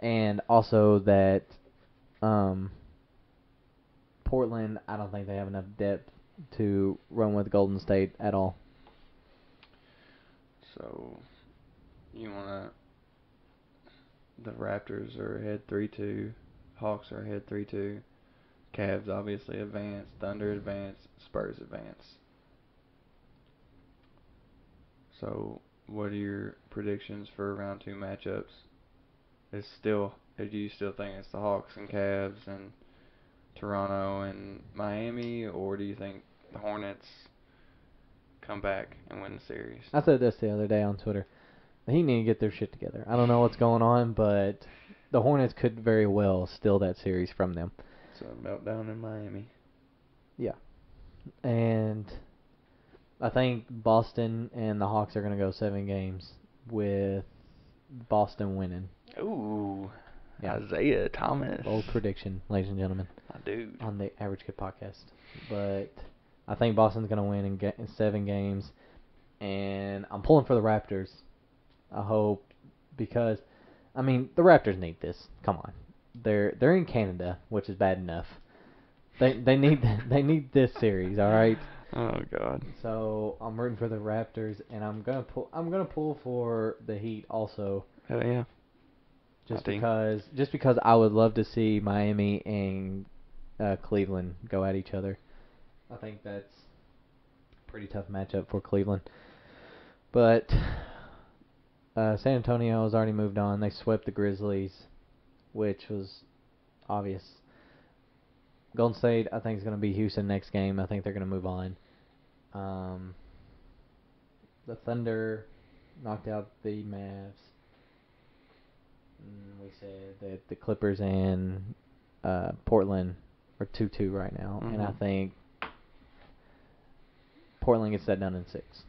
and also that Portland, I don't think they have enough depth to run with Golden State at all. So, the Raptors are ahead 3-2, Hawks are ahead 3-2, Cavs obviously advance, Thunder advance, Spurs advance. So, what are your predictions for round 2 matchups? Do you still think it's the Hawks and Cavs and Toronto and Miami, or do you think the Hornets come back and win the series? I said this the other day on Twitter. The Heat need to get their shit together. I don't know what's going on, but the Hornets could very well steal that series from them. So, meltdown in Miami. Yeah. And I think Boston and the Hawks are going to go 7 games with Boston winning. Ooh. Yeah. Isaiah Thomas. Bold prediction, ladies and gentlemen. My dude. On the Average Kid podcast. But I think Boston's going to win in 7 games, and I'm pulling for the Raptors. I hope, because I mean the Raptors need this. Come on, they're in Canada, which is bad enough. They need this series, all right. Oh God. So I'm rooting for the Raptors, and I'm gonna pull for the Heat also, Hell yeah. just I think. because I would love to see Miami and Cleveland go at each other. I think that's a pretty tough matchup for Cleveland, but San Antonio has already moved on. They swept the Grizzlies, which was obvious. Golden State, I think, is going to be Houston next game. I think they're going to move on. The Thunder knocked out the Mavs. We said that the Clippers and Portland are 2-2 right now, and I think Portland gets that done in 6.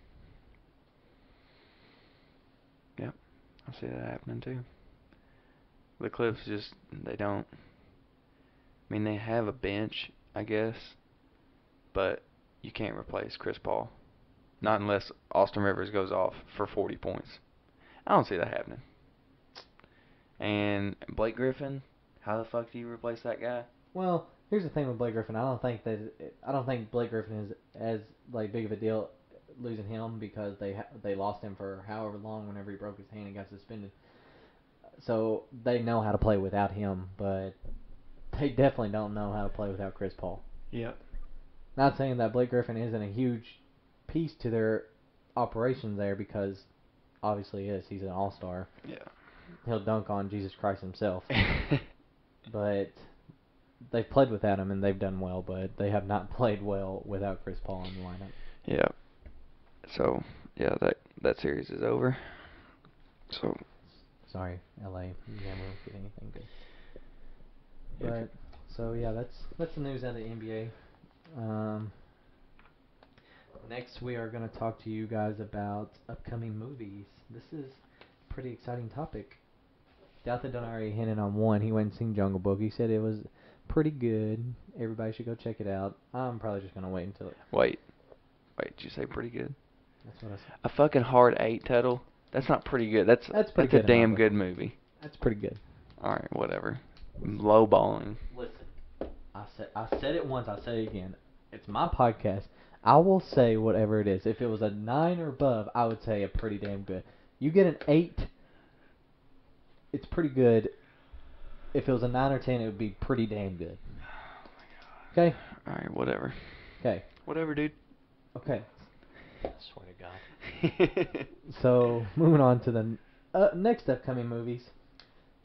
Yep, I see that happening too. The Clips they don't. I mean, they have a bench, I guess, but you can't replace Chris Paul. Not unless Austin Rivers goes off for 40 points. I don't see that happening. And Blake Griffin, how the fuck do you replace that guy? Well, here's the thing with Blake Griffin. I don't think Blake Griffin is as big of a deal losing him, because they lost him for however long whenever he broke his hand and got suspended. So they know how to play without him, but they definitely don't know how to play without Chris Paul. Yep. Not saying that Blake Griffin isn't a huge piece to their operations there, because obviously he is. He's an all-star. Yeah. He'll dunk on Jesus Christ himself. But they've played without him and they've done well, but they have not played well without Chris Paul in the lineup. Yeah. So, yeah, that series is over. So. Sorry, LA. You never get anything good. Yeah. But so yeah, that's the news out of the NBA. Next, we are going to talk to you guys about upcoming movies. This is a pretty exciting topic. Douthitt done already hinted on one. He went and seen Jungle Book. He said it was pretty good. Everybody should go check it out. I'm probably just going to wait until it... Wait, did you say pretty good? That's what I said. A fucking hard 8 title? That's not pretty good. That's pretty good, a damn good movie. That's pretty good. Alright, whatever. Low balling. Listen, I said it once, I'll say it again. It's my podcast. I will say whatever it is. If it was a 9 or above, I would say a pretty damn good. You get an 8, it's pretty good. If it was a 9 or 10, it would be pretty damn good. Okay? Alright, whatever. Okay. Whatever, dude. Okay. I swear to God. So, moving on to the next upcoming movies.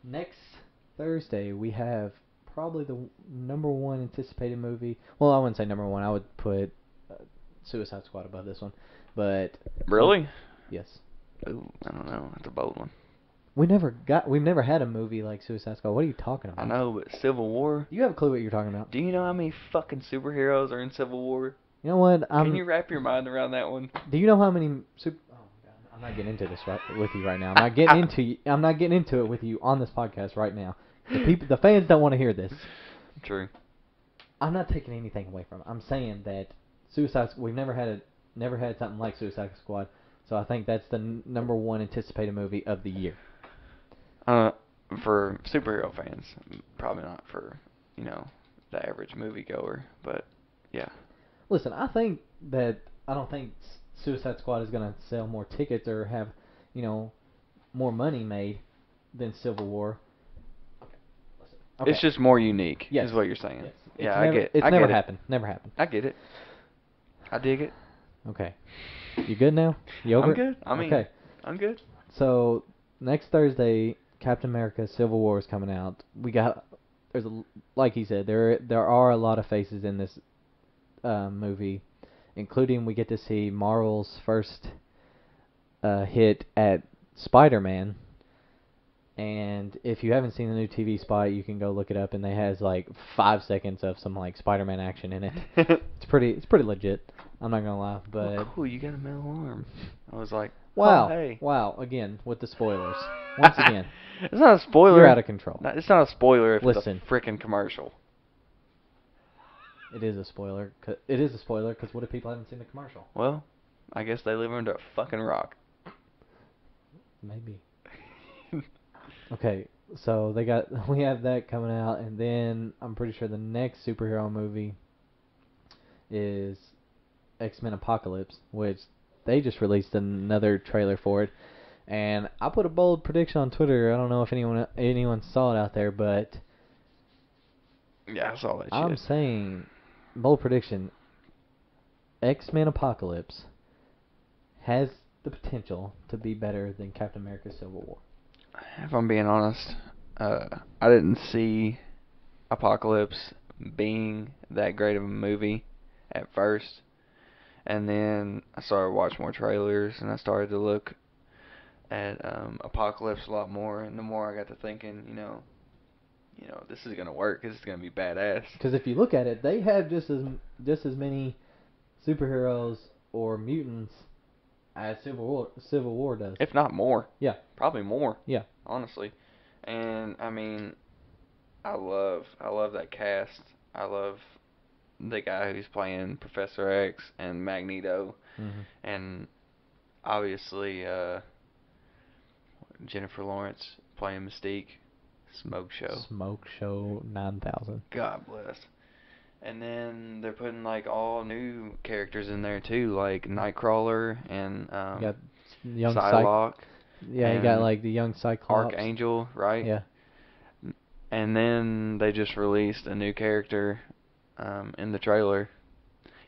Next Thursday, we have probably the number 1 anticipated movie. Well, I wouldn't say number 1. I would put Suicide Squad above this one. But Really? yes. Ooh, I don't know. That's a bold one. We've never had a movie like Suicide Squad. What are you talking about? I know, but Civil War? You have a clue what you're talking about. Do you know how many fucking superheroes are in Civil War? You know what? Can you wrap your mind around that one? Do you know how many Oh God, I'm not getting into this with you right now. I'm not getting into it with you on this podcast right now. The fans don't want to hear this. True. I'm not taking anything away from it. I'm saying that we've never had something like Suicide Squad. So I think that's the number 1 anticipated movie of the year. For superhero fans, probably not for, the average moviegoer, but yeah. Listen, I don't think Suicide Squad is going to sell more tickets or have, more money made than Civil War. Okay. It's just more unique, yes. is what you're saying. Yes. Yeah, I get it. It's never happened. Never happened. I get it. I dig it. Okay. You good now? You over I'm it? good. Okay. I'm good. So, next Thursday, Captain America Civil War is coming out. Like he said, there are a lot of faces in this movie, including we get to see Marvel's first hit at Spider-Man. And if you haven't seen the new TV spot, you can go look it up, and they has 5 seconds of some Spider-Man action in it. It's pretty legit. I'm not gonna lie, but oh, cool, you got a metal arm. I was like, wow, oh, hey. Wow, again with the spoilers. Once again, it's not a spoiler. You're out of control. It's not a spoiler if Listen. it's a freaking commercial. It is a spoiler. It is a spoiler because what if people haven't seen the commercial? Well, I guess they live under a fucking rock. Maybe. Okay, so we have that coming out, and then I'm pretty sure the next superhero movie is X-Men Apocalypse, which they just released another trailer for it. And I put a bold prediction on Twitter. I don't know if anyone saw it out there, but Yeah, I saw that I'm shit. saying bold prediction. X-Men Apocalypse has the potential to be better than Captain America Civil War. If I'm being honest, I didn't see Apocalypse being that great of a movie at first. And then I started watching more trailers, and I started to look at Apocalypse a lot more. And the more I got to thinking, this is gonna work. This is gonna be badass. Because if you look at it, they have just as many superheroes or mutants as Civil War does. If not more. Yeah. Probably more. Yeah. Honestly. And I mean, I love that cast. I love the guy who's playing Professor X and Magneto, and obviously Jennifer Lawrence playing Mystique. Smoke Show 9000. God bless. And then they're putting like all new characters in there too, like Nightcrawler and You got young Psylocke. Yeah, you got like the young Cyclops. Archangel, right? Yeah. And then they just released a new character in the trailer.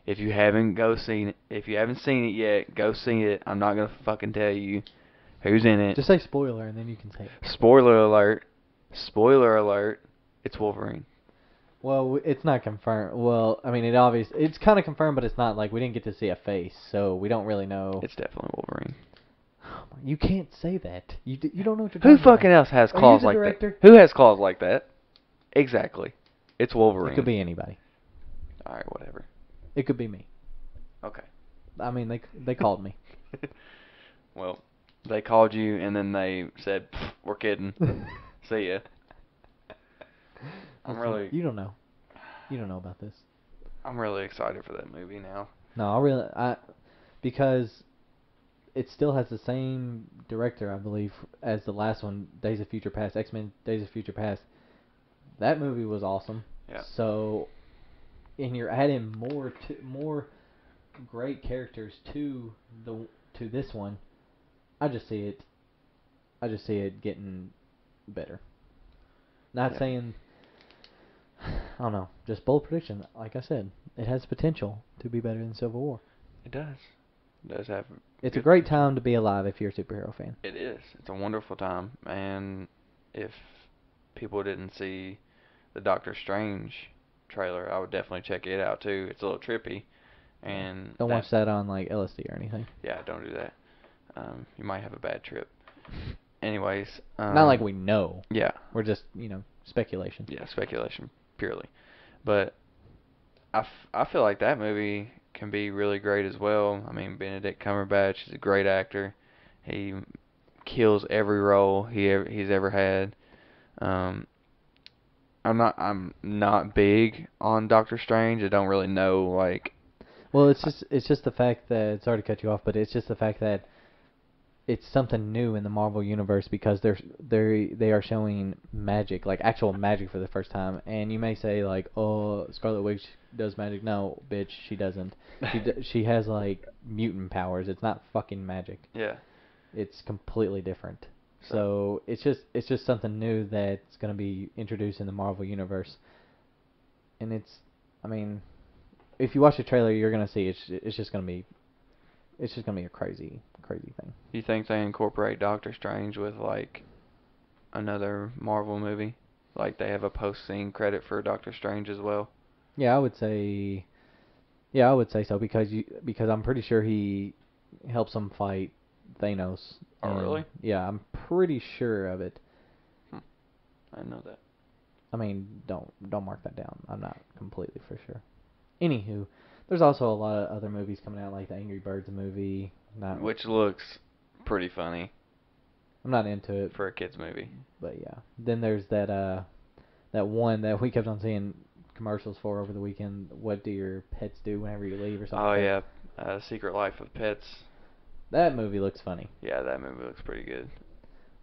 If you haven't seen it yet, go see it. I'm not gonna fucking tell you who's in it. Just say spoiler and then you can say it. Spoiler alert. Spoiler alert. It's Wolverine. Well, it's not confirmed. Well, I mean, it's kind of confirmed, but it's not like we didn't get to see a face, so we don't really know. It's definitely Wolverine. You can't say that. You don't know what you're Who talking about. fucking else has Are you claws the like director? that? Who has claws like that? Exactly. It's Wolverine. It could be anybody. All right, whatever. It could be me. Okay. I mean, they called me. Well, they called you and then they said, "We're kidding. See ya." You don't know. You don't know about this. I'm really excited for that movie now. No, because it still has the same director, I believe, as the last one, Days of Future Past, X-Men Days of Future Past. That movie was awesome. Yeah. So, and you're adding more great characters to this one. I just see it getting better. Not saying, I don't know, just bold prediction. Like I said, it has potential to be better than Civil War. It does. It does have. It's a great time to be alive if you're a superhero fan. It is. It's a wonderful time, and if people didn't see the Doctor Strange trailer, I would definitely check it out too. It's a little trippy, and Don't watch that on like LSD or anything. Yeah, don't do that. You might have a bad trip. Anyways, not like we know. Yeah, we're just speculation. Yeah, speculation purely. But I feel like that movie can be really great as well. I mean, Benedict Cumberbatch is a great actor. He kills every role he's ever had. I'm not big on Doctor Strange. I don't really know like. Well, it's just the fact that, sorry to cut you off, but it's just the fact that it's something new in the Marvel universe because they are showing magic, like actual magic for the first time. And you may say like, oh, Scarlet Witch does magic. No, bitch, she doesn't. She has like mutant powers. It's not fucking magic. Yeah. It's completely different. So it's just something new that's going to be introduced in the Marvel universe. And I mean, if you watch the trailer, you're going to see it's just going to be a crazy thing. You think they incorporate Doctor Strange with like another Marvel movie? Like they have a post-scene credit for Doctor Strange as well? Yeah, I would say so because I'm pretty sure he helps them fight Thanos. Oh, really? Yeah, I'm pretty sure of it. I didn't know that. I mean, don't mark that down. I'm not completely for sure. Anywho, there's also a lot of other movies coming out, like the Angry Birds movie. Which looks pretty funny. I'm not into it. For a kid's movie. But yeah. Then there's that one that we kept on seeing, commercials for over the weekend. What do your pets do whenever you leave or something? Oh like yeah, Secret Life of Pets. That movie looks funny. Yeah, that movie looks pretty good.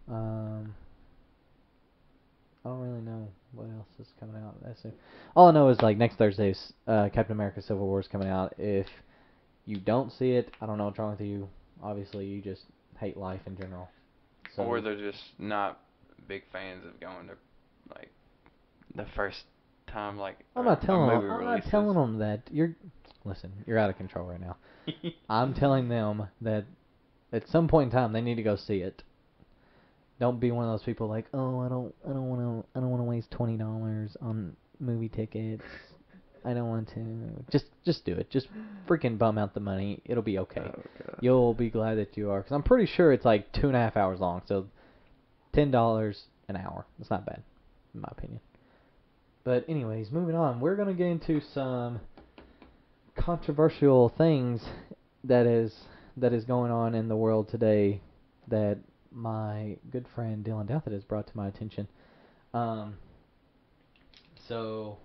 I don't really know what else is coming out. That's it. All I know is like next Thursday's Captain America: Civil War is coming out. If you don't see it, I don't know what's wrong with you. Obviously, you just hate life in general. So, Or they're just not big fans of going to like the first time like I'm a not telling movie them. I'm not releases. telling them that Listen, you're out of control right now. I'm telling them that at some point in time they need to go see it. Don't be one of those people like, oh, I don't want to waste $20 on movie tickets. I don't want to. Just do it. Just freaking bum out the money. It'll be okay. Oh, God. You'll be glad that you are, because I'm pretty sure it's like 2.5 hours long. So $10 an hour. That's not bad, in my opinion. But anyways, moving on. We're gonna get into some controversial things that is going on in the world today that my good friend Dylan Douthitt has brought to my attention. So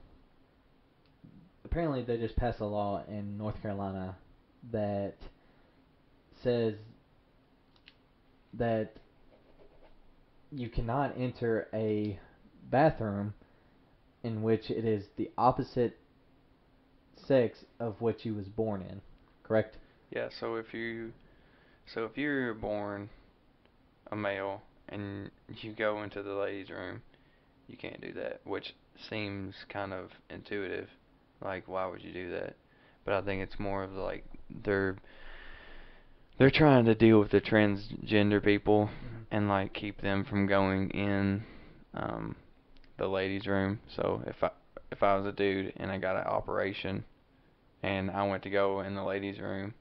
apparently they just passed a law in North Carolina that says that you cannot enter a bathroom in which it is the opposite sex of what you was born in. Correct? Yeah, so if you're born a male and you go into the ladies' room, you can't do that, which seems kind of intuitive. Like, why would you do that? But I think it's more of like they're trying to deal with the transgender people and like keep them from going in the ladies' room. So if I was a dude and I got an operation and I went to go in the ladies' room,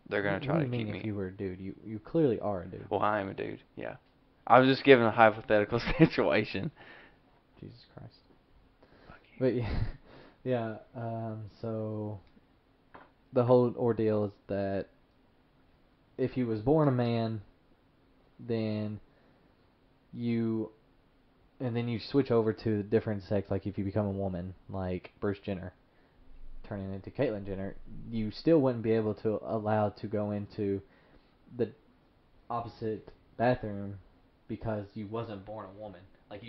they're gonna try to keep me. What do you mean if you were a dude? You clearly are a dude. Well, I am a dude. Yeah. I was just giving a hypothetical situation. Jesus Christ. But yeah, so the whole ordeal is that if you was born a man, then you switch over to the different sex, like if you become a woman, like Bruce Jenner turning into Caitlyn Jenner, you still wouldn't be able to allowed to go into the opposite bathroom because you wasn't born a woman. Like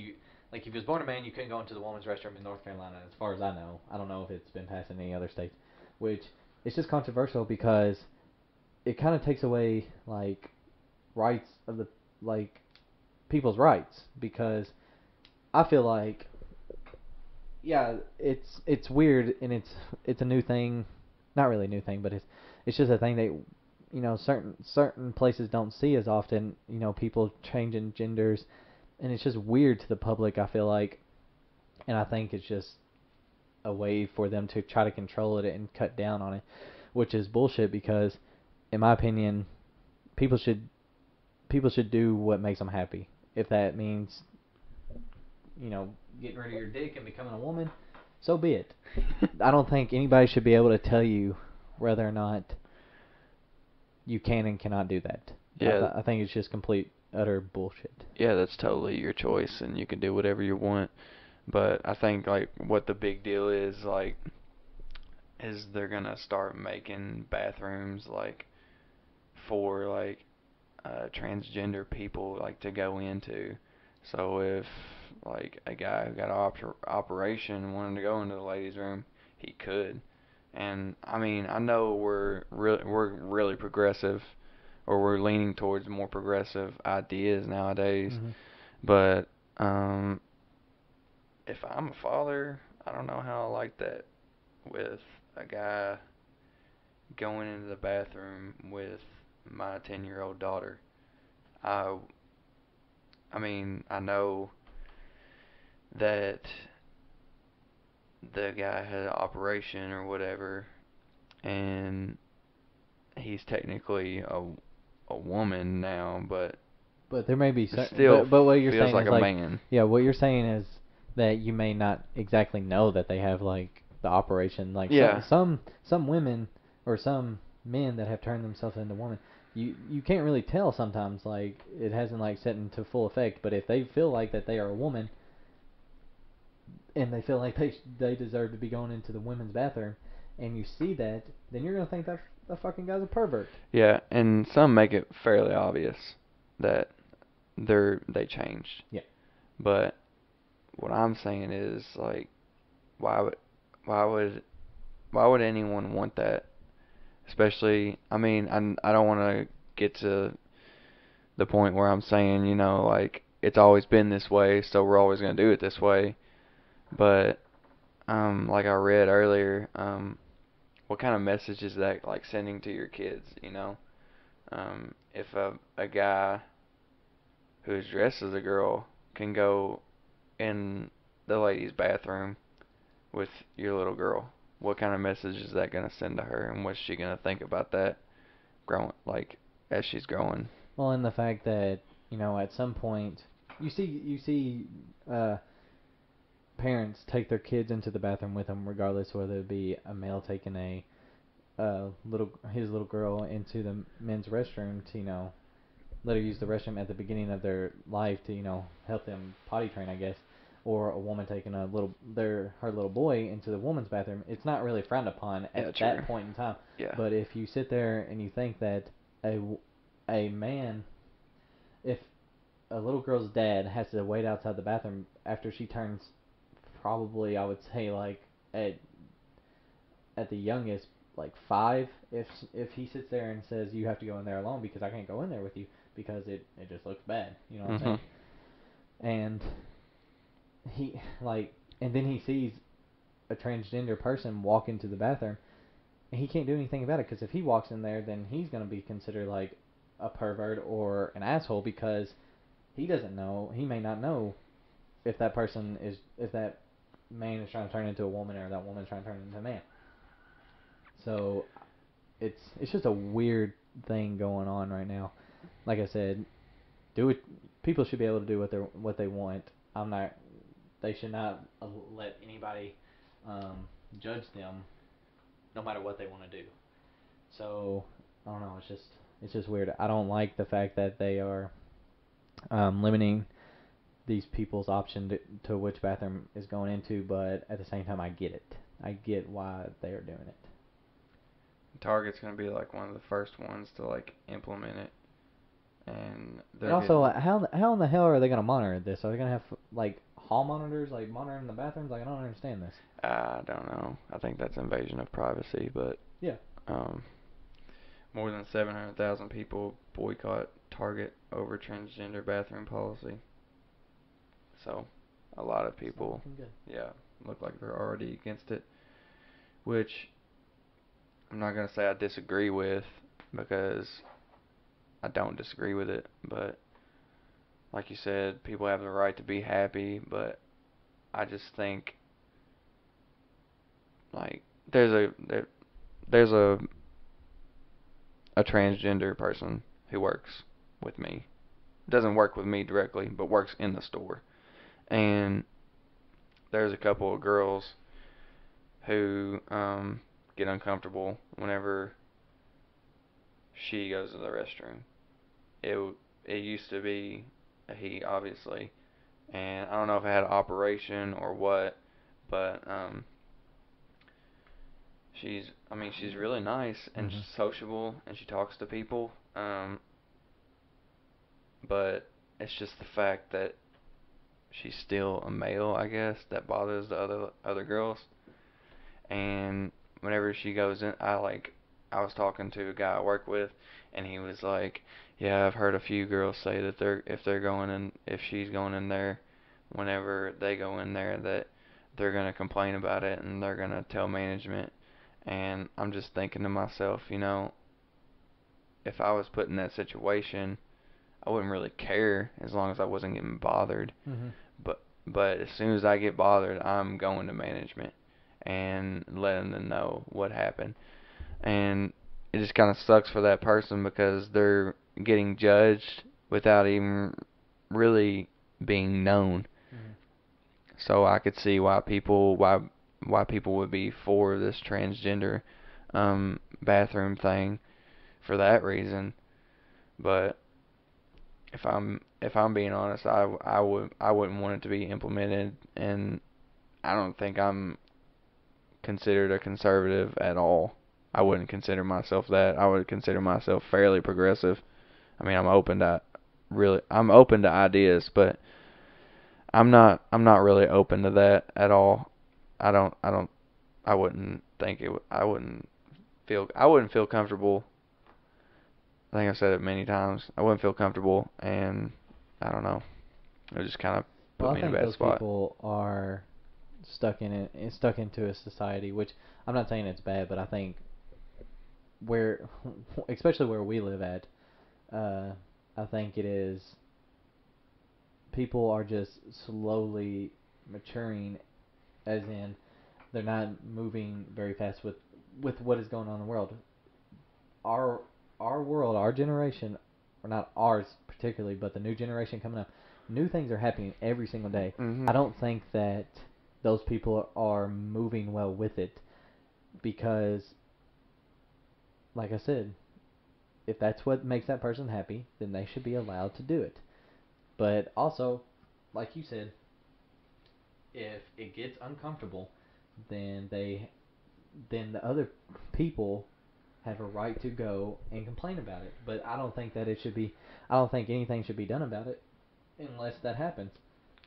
if you was born a man, you couldn't go into the woman's restroom in North Carolina, as far as I know. I don't know if it's been passed in any other states, which it's just controversial because it kind of takes away like rights of the like people's rights, because I feel like yeah, it's weird, and it's a new thing, not really a new thing, but it's just a thing that certain places don't see as often. People changing genders, and it's just weird to the public, I feel like, and I think it's just a way for them to try to control it and cut down on it, which is bullshit, because in my opinion, people should do what makes them happy. If that means getting rid of your dick and becoming a woman, so be it. I don't think anybody should be able to tell you whether or not you can and cannot do that. Yeah. I think it's just complete, utter bullshit. Yeah, that's totally your choice, and you can do whatever you want. But I think like what the big deal is like is they're gonna start making bathrooms like for like transgender people like to go into. So if like a guy who got an operation wanted to go into the ladies' room, he could. And I mean, I know we're really progressive, or we're leaning towards more progressive ideas nowadays. Mm-hmm. But if I'm a father, I don't know how I like that with a guy going into the bathroom with my 10-year-old daughter. I mean, I know that the guy had an operation or whatever, and he's technically a woman now, but there may be still but what you're feels saying like is a like, man. yeah, what you're saying is that you may not exactly know that they have like the operation. Like Yeah. some women or some men that have turned themselves into women, you can't really tell sometimes. Like it hasn't like set into full effect. But if they feel like that they are a woman, and they feel like they deserve to be going into the women's bathroom, and you see that, then you're gonna think that the fucking guy's a pervert. Yeah, and some make it fairly obvious that they changed. Yeah. But what I'm saying is like, why would why would why would anyone want that? Especially, I mean, I don't want to get to the point where I'm saying, like it's always been this way, so we're always gonna do it this way. But like I read earlier, what kind of message is that like sending to your kids? If a guy who's dressed as a girl can go in the ladies' bathroom with your little girl, what kind of message is that gonna send to her, and what's she gonna think about that growing, like as she's growing? Well, and the fact that at some point you see uh, parents take their kids into the bathroom with them, regardless whether it be a male taking a his little girl into the men's restroom to let her use the restroom at the beginning of their life to help them potty train, I guess, or a woman taking her little boy into the woman's bathroom. It's not really frowned upon Yeah, at true. that point in time. Yeah. But if you sit there and you think that a man, if a little girl's dad has to wait outside the bathroom after she turns, probably I would say like at the youngest, like 5, if he sits there and says you have to go in there alone because I can't go in there with you because it just looks bad, you know what I'm saying? And he like and then he sees a transgender person walk into the bathroom, and he can't do anything about it because if he walks in there, then he's going to be considered like a pervert or an asshole because he may not know if that man is trying to turn into a woman or that woman is trying to turn into a man. So it's just a weird thing going on right now. Like I said, do it. People should be able to do what they want. I'm not. They should not let anybody judge them, no matter what they want to do. So I don't know. It's just weird. I don't like the fact that they are limiting these people's option to which bathroom is going into, but at the same time, I get it. I get why they are doing it. Target's gonna be like one of the first ones to like implement it, and And also, how in the hell are they gonna monitor this? Are they gonna have like hall monitors, like monitoring the bathrooms? Like I don't understand this. I don't know. I think that's invasion of privacy, but Yeah. um, more than 700,000 people boycott Target over transgender bathroom policy. So, a lot of people, yeah, look like they're already against it, which I'm not gonna say I disagree with because I don't disagree with it, but like you said, people have the right to be happy, but I just think like there's a transgender person who works with me. Doesn't work with me directly, but works in the store. And there's a couple of girls who get uncomfortable whenever she goes to the restroom. It it used to be a he, obviously, and I don't know if it had an operation or what, but she's really nice and sociable, and she talks to people. But it's just the fact that she's still a male, I guess, that bothers the other girls. And whenever she goes in, I was talking to a guy I work with, and he was like, "Yeah, I've heard a few girls say that if she's going in there, whenever they go in there, that they're gonna complain about it and they're gonna tell management." And I'm just thinking to myself, if I was put in that situation, I wouldn't really care as long as I wasn't getting bothered. But as soon as I get bothered, I'm going to management and letting them know what happened. And it just kind of sucks for that person because they're getting judged without even really being known. So I could see why people would be for this transgender bathroom thing for that reason. But if I'm being honest, I wouldn't want it to be implemented, and I don't think I'm considered a conservative at all. I wouldn't consider myself that. I would consider myself fairly progressive. I mean, I'm open to ideas, but I'm not really open to that at all. I don't I wouldn't think it I wouldn't feel comfortable. I think I've said it many times. I wouldn't feel comfortable, and I don't know. It just kind of Well, put I me in a think bad those spot. people are stuck into a society, which I'm not saying it's bad, but I think where, especially where we live at, uh, I think it is people are just slowly maturing, as in they're not moving very fast with what is going on in the world. Our our world, our generation, or not ours particularly, but the new generation coming up, new things are happening every single day. I Mhm. don't think that those people are moving well with it because, like I said, if that's what makes that person happy, then they should be allowed to do it. But also, like you said, if it gets uncomfortable, then then the other people have a right to go and complain about it. But I don't think that it should be. I don't think anything should be done about it unless that happens,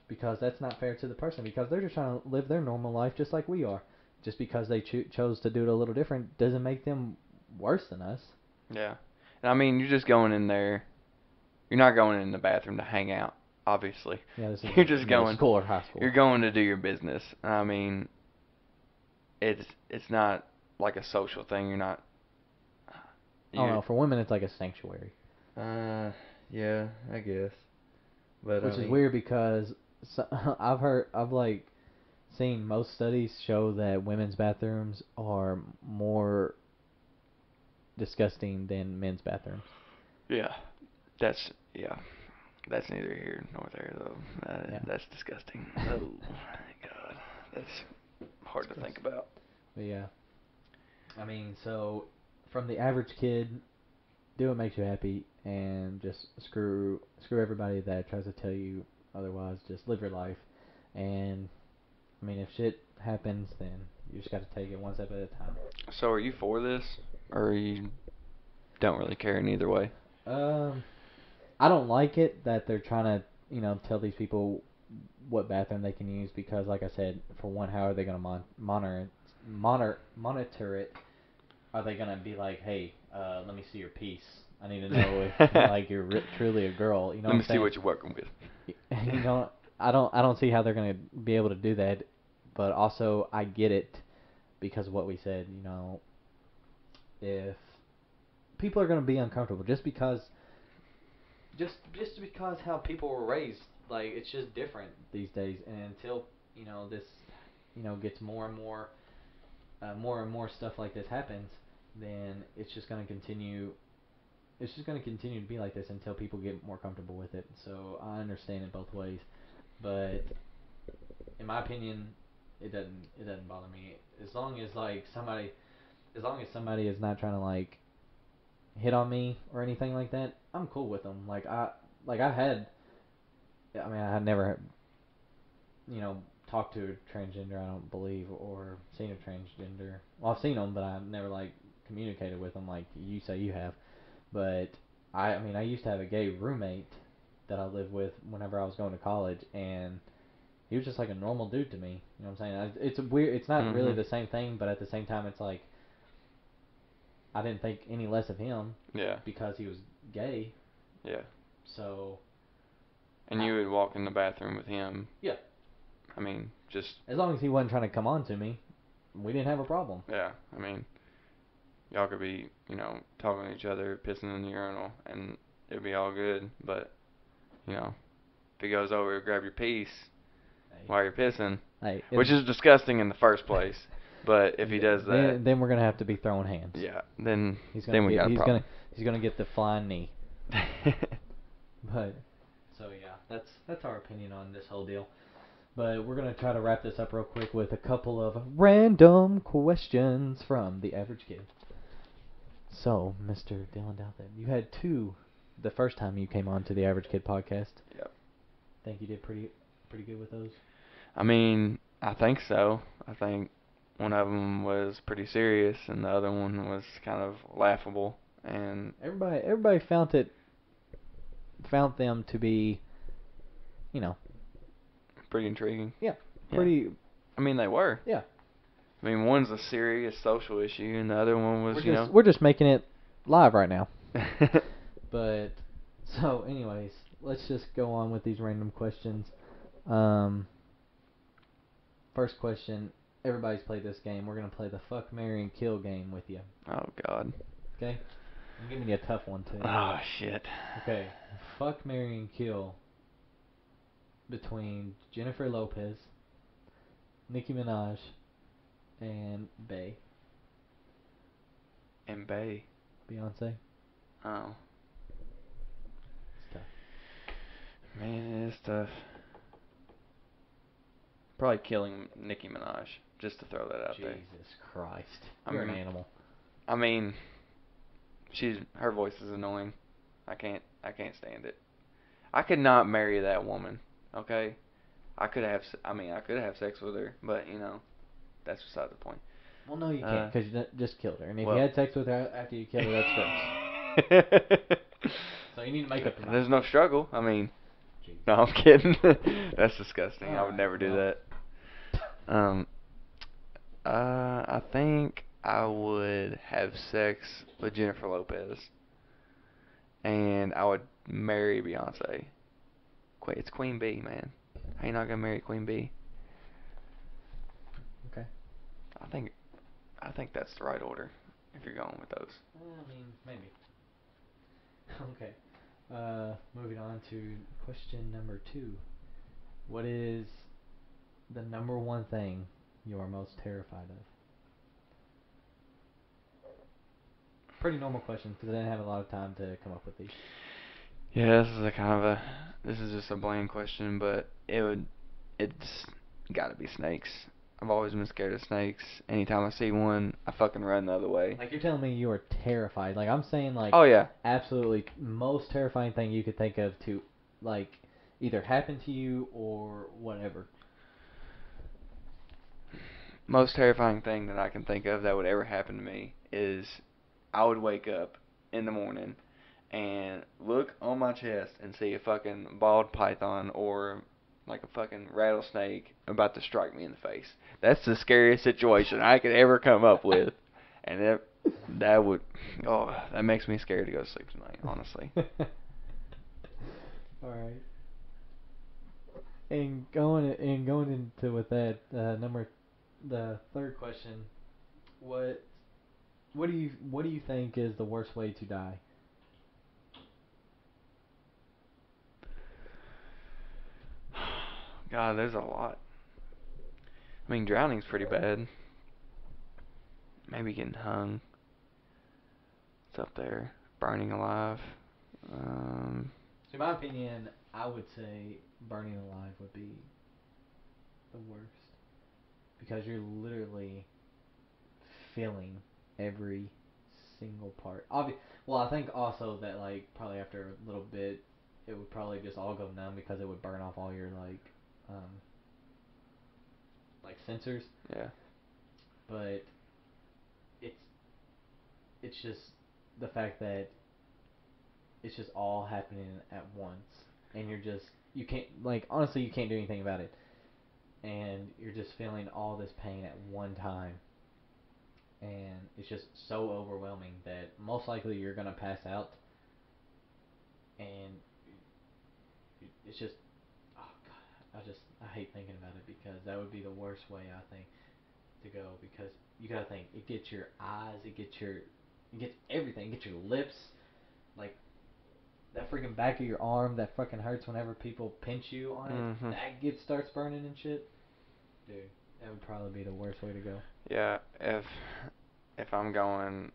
because that's not fair to the person. Because they're just trying to live their normal life just like we are. Just because they chose to do it a little different doesn't make them worse than us. Yeah. And I mean, you're just going in there. You're not going in the bathroom to hang out, obviously. Yeah, this You're isn't just middle going. school or high school. You're going to do your business. I mean, it's not like a social thing. You're not. Oh You. no, for women it's like a sanctuary, Uh. Yeah, I guess. But I which is mean. weird because I've like seen most studies show that women's bathrooms are more disgusting than men's bathrooms. Yeah. That's yeah. That's neither here nor there though. Yeah. That's disgusting. Oh my God. That's hard It's to gross. think about. But yeah, I mean, so from the average kid, do what makes you happy, and just screw everybody that tries to tell you otherwise. Just live your life, and I mean, if shit happens, then you just got to take it one step at a time. So are you for this, or you don't really care in either way? Um, I don't like it that they're trying to, tell these people what bathroom they can use because, like I said, for one, how are they going to monitor it? Are they going to be like, hey, let me see your piece. I need to know if like you're truly a girl. You know Let what me I'm see saying? what you're working with. You know, I don't see how they're going to be able to do that. But also, I get it because of what we said. If people are going to be uncomfortable just because how people were raised, like it's just different these days. And until this gets more and more stuff like this happens, then it's just going to continue. It's just going to continue to be like this until people get more comfortable with it. So I understand it both ways, but in my opinion, it doesn't bother me as long as somebody is not trying to like hit on me or anything like that. I'm cool with them. I mean, I had never talked to a transgender, I don't believe, or seen a transgender. Well, I've seen them, but I've never like communicated with them like you say you have. But I mean, I used to have a gay roommate that I lived with whenever I was going to college, and he was just like a normal dude to me. You know what I'm saying? It's weird. It's not really Mhm. the same thing, but at the same time, it's like I didn't think any less of him Yeah. because he was gay. Yeah. So And you would walk in the bathroom with him. yeah, I mean, just as long as he wasn't trying to come on to me, we didn't have a problem. yeah. I mean, y'all could be, talking to each other, pissing in the urinal, and it'd be all good. But, if he goes over to grab your piece Hey, while you're pissing, hey, which is disgusting in the first place, but if he does that, then we're gonna have to be throwing hands. yeah, then He's then gonna we get got a problem. he's gonna get the flying knee. But so yeah, that's our opinion on this whole deal. But we're gonna try to wrap this up real quick with a couple of random questions from the average kid. So, Mr. Dylan Douthitt, you had two the first time you came on to the Average Kid podcast. Yep. Think you did pretty good with those. I mean, I think so. I think one of them was pretty serious, and the other one was kind of laughable. And everybody found them to be, you know, pretty intriguing. yeah, Yeah. pretty. I mean, they were. Yeah. I mean, one's a serious social issue, and the other one was, We're just making it live right now. But so, anyways, let's just go on with these random questions. First question. Everybody's played this game. We're gonna play the fuck, marry, and kill game with you. Oh God. Okay. I'm giving you a tough one too. Oh shit. Okay. Fuck, marry, and kill between Jennifer Lopez, Nicki Minaj, and And Bay. Beyonce. Oh. It's tough. Man, it's tough. Probably killing Nicki Minaj, just to throw that out there. Jesus Christ. You're an animal. I mean, her voice is annoying. I can't stand it. I could not marry that woman. Okay, I could have sex with her, but that's beside the point. Well, no, you can't, because you just killed her. And if well- you had sex with her after you killed her, that's gross. So you need to make up your mind. There's no struggle. I mean, Jeez. no, I'm kidding. That's disgusting. I would Alright, never do well. that. I think I would have sex with Jennifer Lopez, and I would marry Beyonce. It's Queen Bee, man. How you not gonna marry Queen Bee? Okay. I think that's the right order if you're going with those. I mean, maybe. Okay. Moving on to question number 2. What is the number one thing you are most terrified of? Pretty normal question, because I didn't have a lot of time to come up with these. Yeah, this is just a bland question, but it's gotta be snakes. I've always been scared of snakes. Anytime I see one, I fucking run the other way. Like, you're telling me you are terrified. Like, I'm saying, like, Oh yeah. absolutely most terrifying thing you could think of to, like, either happen to you or whatever. Most terrifying thing that I can think of that would ever happen to me is I would wake up in the morning and look on my chest and see a fucking bald python or like a fucking rattlesnake about to strike me in the face. That's the scariest situation I could ever come up with. And that makes me scared to go to sleep tonight, honestly. Alright. And going into with that, the third question, what do you think is the worst way to die? God, there's a lot. I mean, drowning's pretty bad. Maybe getting hung. It's up there. Burning alive. In my opinion, I would say burning alive would be the worst. Because you're literally feeling every single part. Well, I think also that, like, probably after a little bit, it would probably just all go numb because it would burn off all your, like sensors. Yeah. But it's just the fact that it's just all happening at once, and you can't, like, honestly, you can't do anything about it, and you're just feeling all this pain at one time, and it's just so overwhelming that most likely you're gonna pass out, and it's just, oh god, I hate thinking about it, because that would be the worst way, I think, to go, because you gotta think, it gets your eyes, it gets everything, it gets your lips, like, that freaking back of your arm that fucking hurts whenever people pinch you on it, that starts burning and shit. Dude, that would probably be the worst way to go. Yeah, if I'm going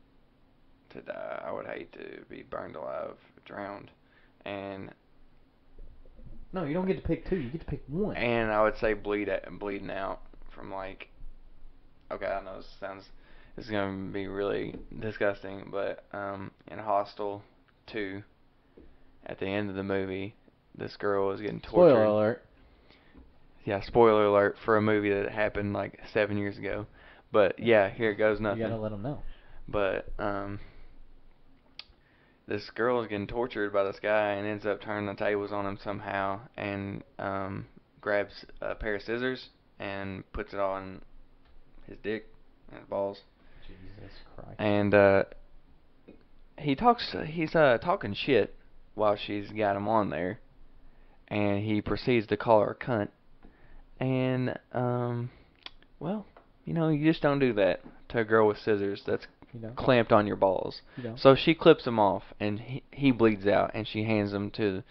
to die, I would hate to be burned alive, drowned, and no, you don't get to pick two. You get to pick one. And I would say bleeding out from, like, okay, I know this is gonna be really disgusting, but in Hostel 2, at the end of the movie, this girl is getting tortured. Spoiler alert. Yeah, spoiler alert for a movie that happened like 7 years ago. But yeah, here it goes, You nothing. gotta let them know. But this girl is getting tortured by this guy and ends up turning the tables on him somehow and grabs a pair of scissors and puts it on his dick and his balls. Jesus Christ. And he's talking shit while she's got him on there, and he proceeds to call her a cunt. And well, you just don't do that to a girl with scissors that's clamped on your balls. So she clips him off, and he bleeds out, and she hands him to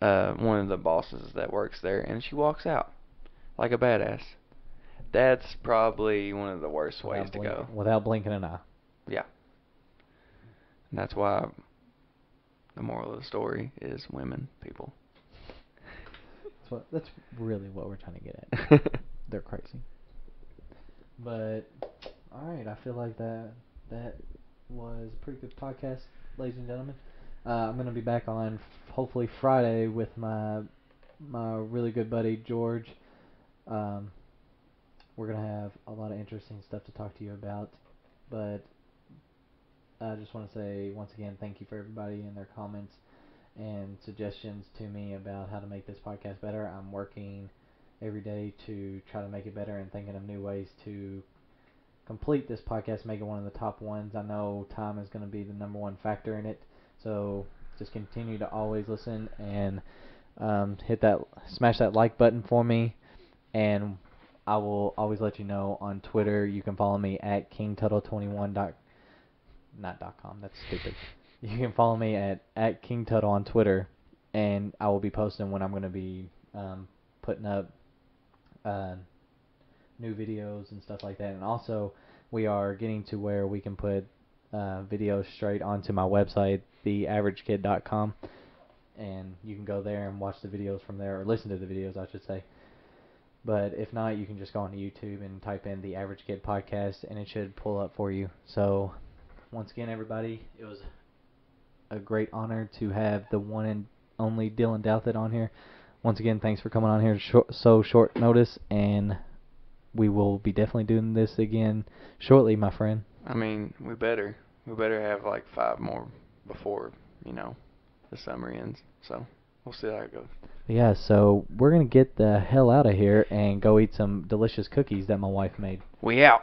one of the bosses that works there, and she walks out like a badass. That's probably one of the worst ways to go. Without blinking an eye. Yeah. And that's why the moral of the story is women, people. That's really what we're trying to get at. They're crazy. But alright, I feel like that was a pretty good podcast, ladies and gentlemen. I'm gonna be back on hopefully Friday with my really good buddy George. We're gonna have a lot of interesting stuff to talk to you about, but I just want to say once again thank you for everybody and their comments and suggestions to me about how to make this podcast better. I'm working every day to try to make it better and thinking of new ways to complete this podcast, make it one of the top ones. I know time is going to be the number one factor in it, so just continue to always listen and smash that like button for me, and I will always let you know on Twitter. You can follow me at KingTuttle21. Not .com. That's stupid. You can follow me at KingTuttle on Twitter, and I will be posting when I'm going to be putting up new videos and stuff like that. And also, we are getting to where we can put videos straight onto my website, theaveragekid.com, and you can go there and watch the videos from there, or listen to the videos, I should say. But if not, you can just go onto YouTube and type in The Average Kid Podcast, and it should pull up for you. So, once again, everybody, it was a great honor to have the one and only Dylan Douthitt on here. Once again, thanks for coming on here so short notice, and we will be definitely doing this again shortly, my friend. I mean, we better have like 5 more before, the summer ends. So, we'll see how it goes. Yeah, so we're going to get the hell out of here and go eat some delicious cookies that my wife made. We out.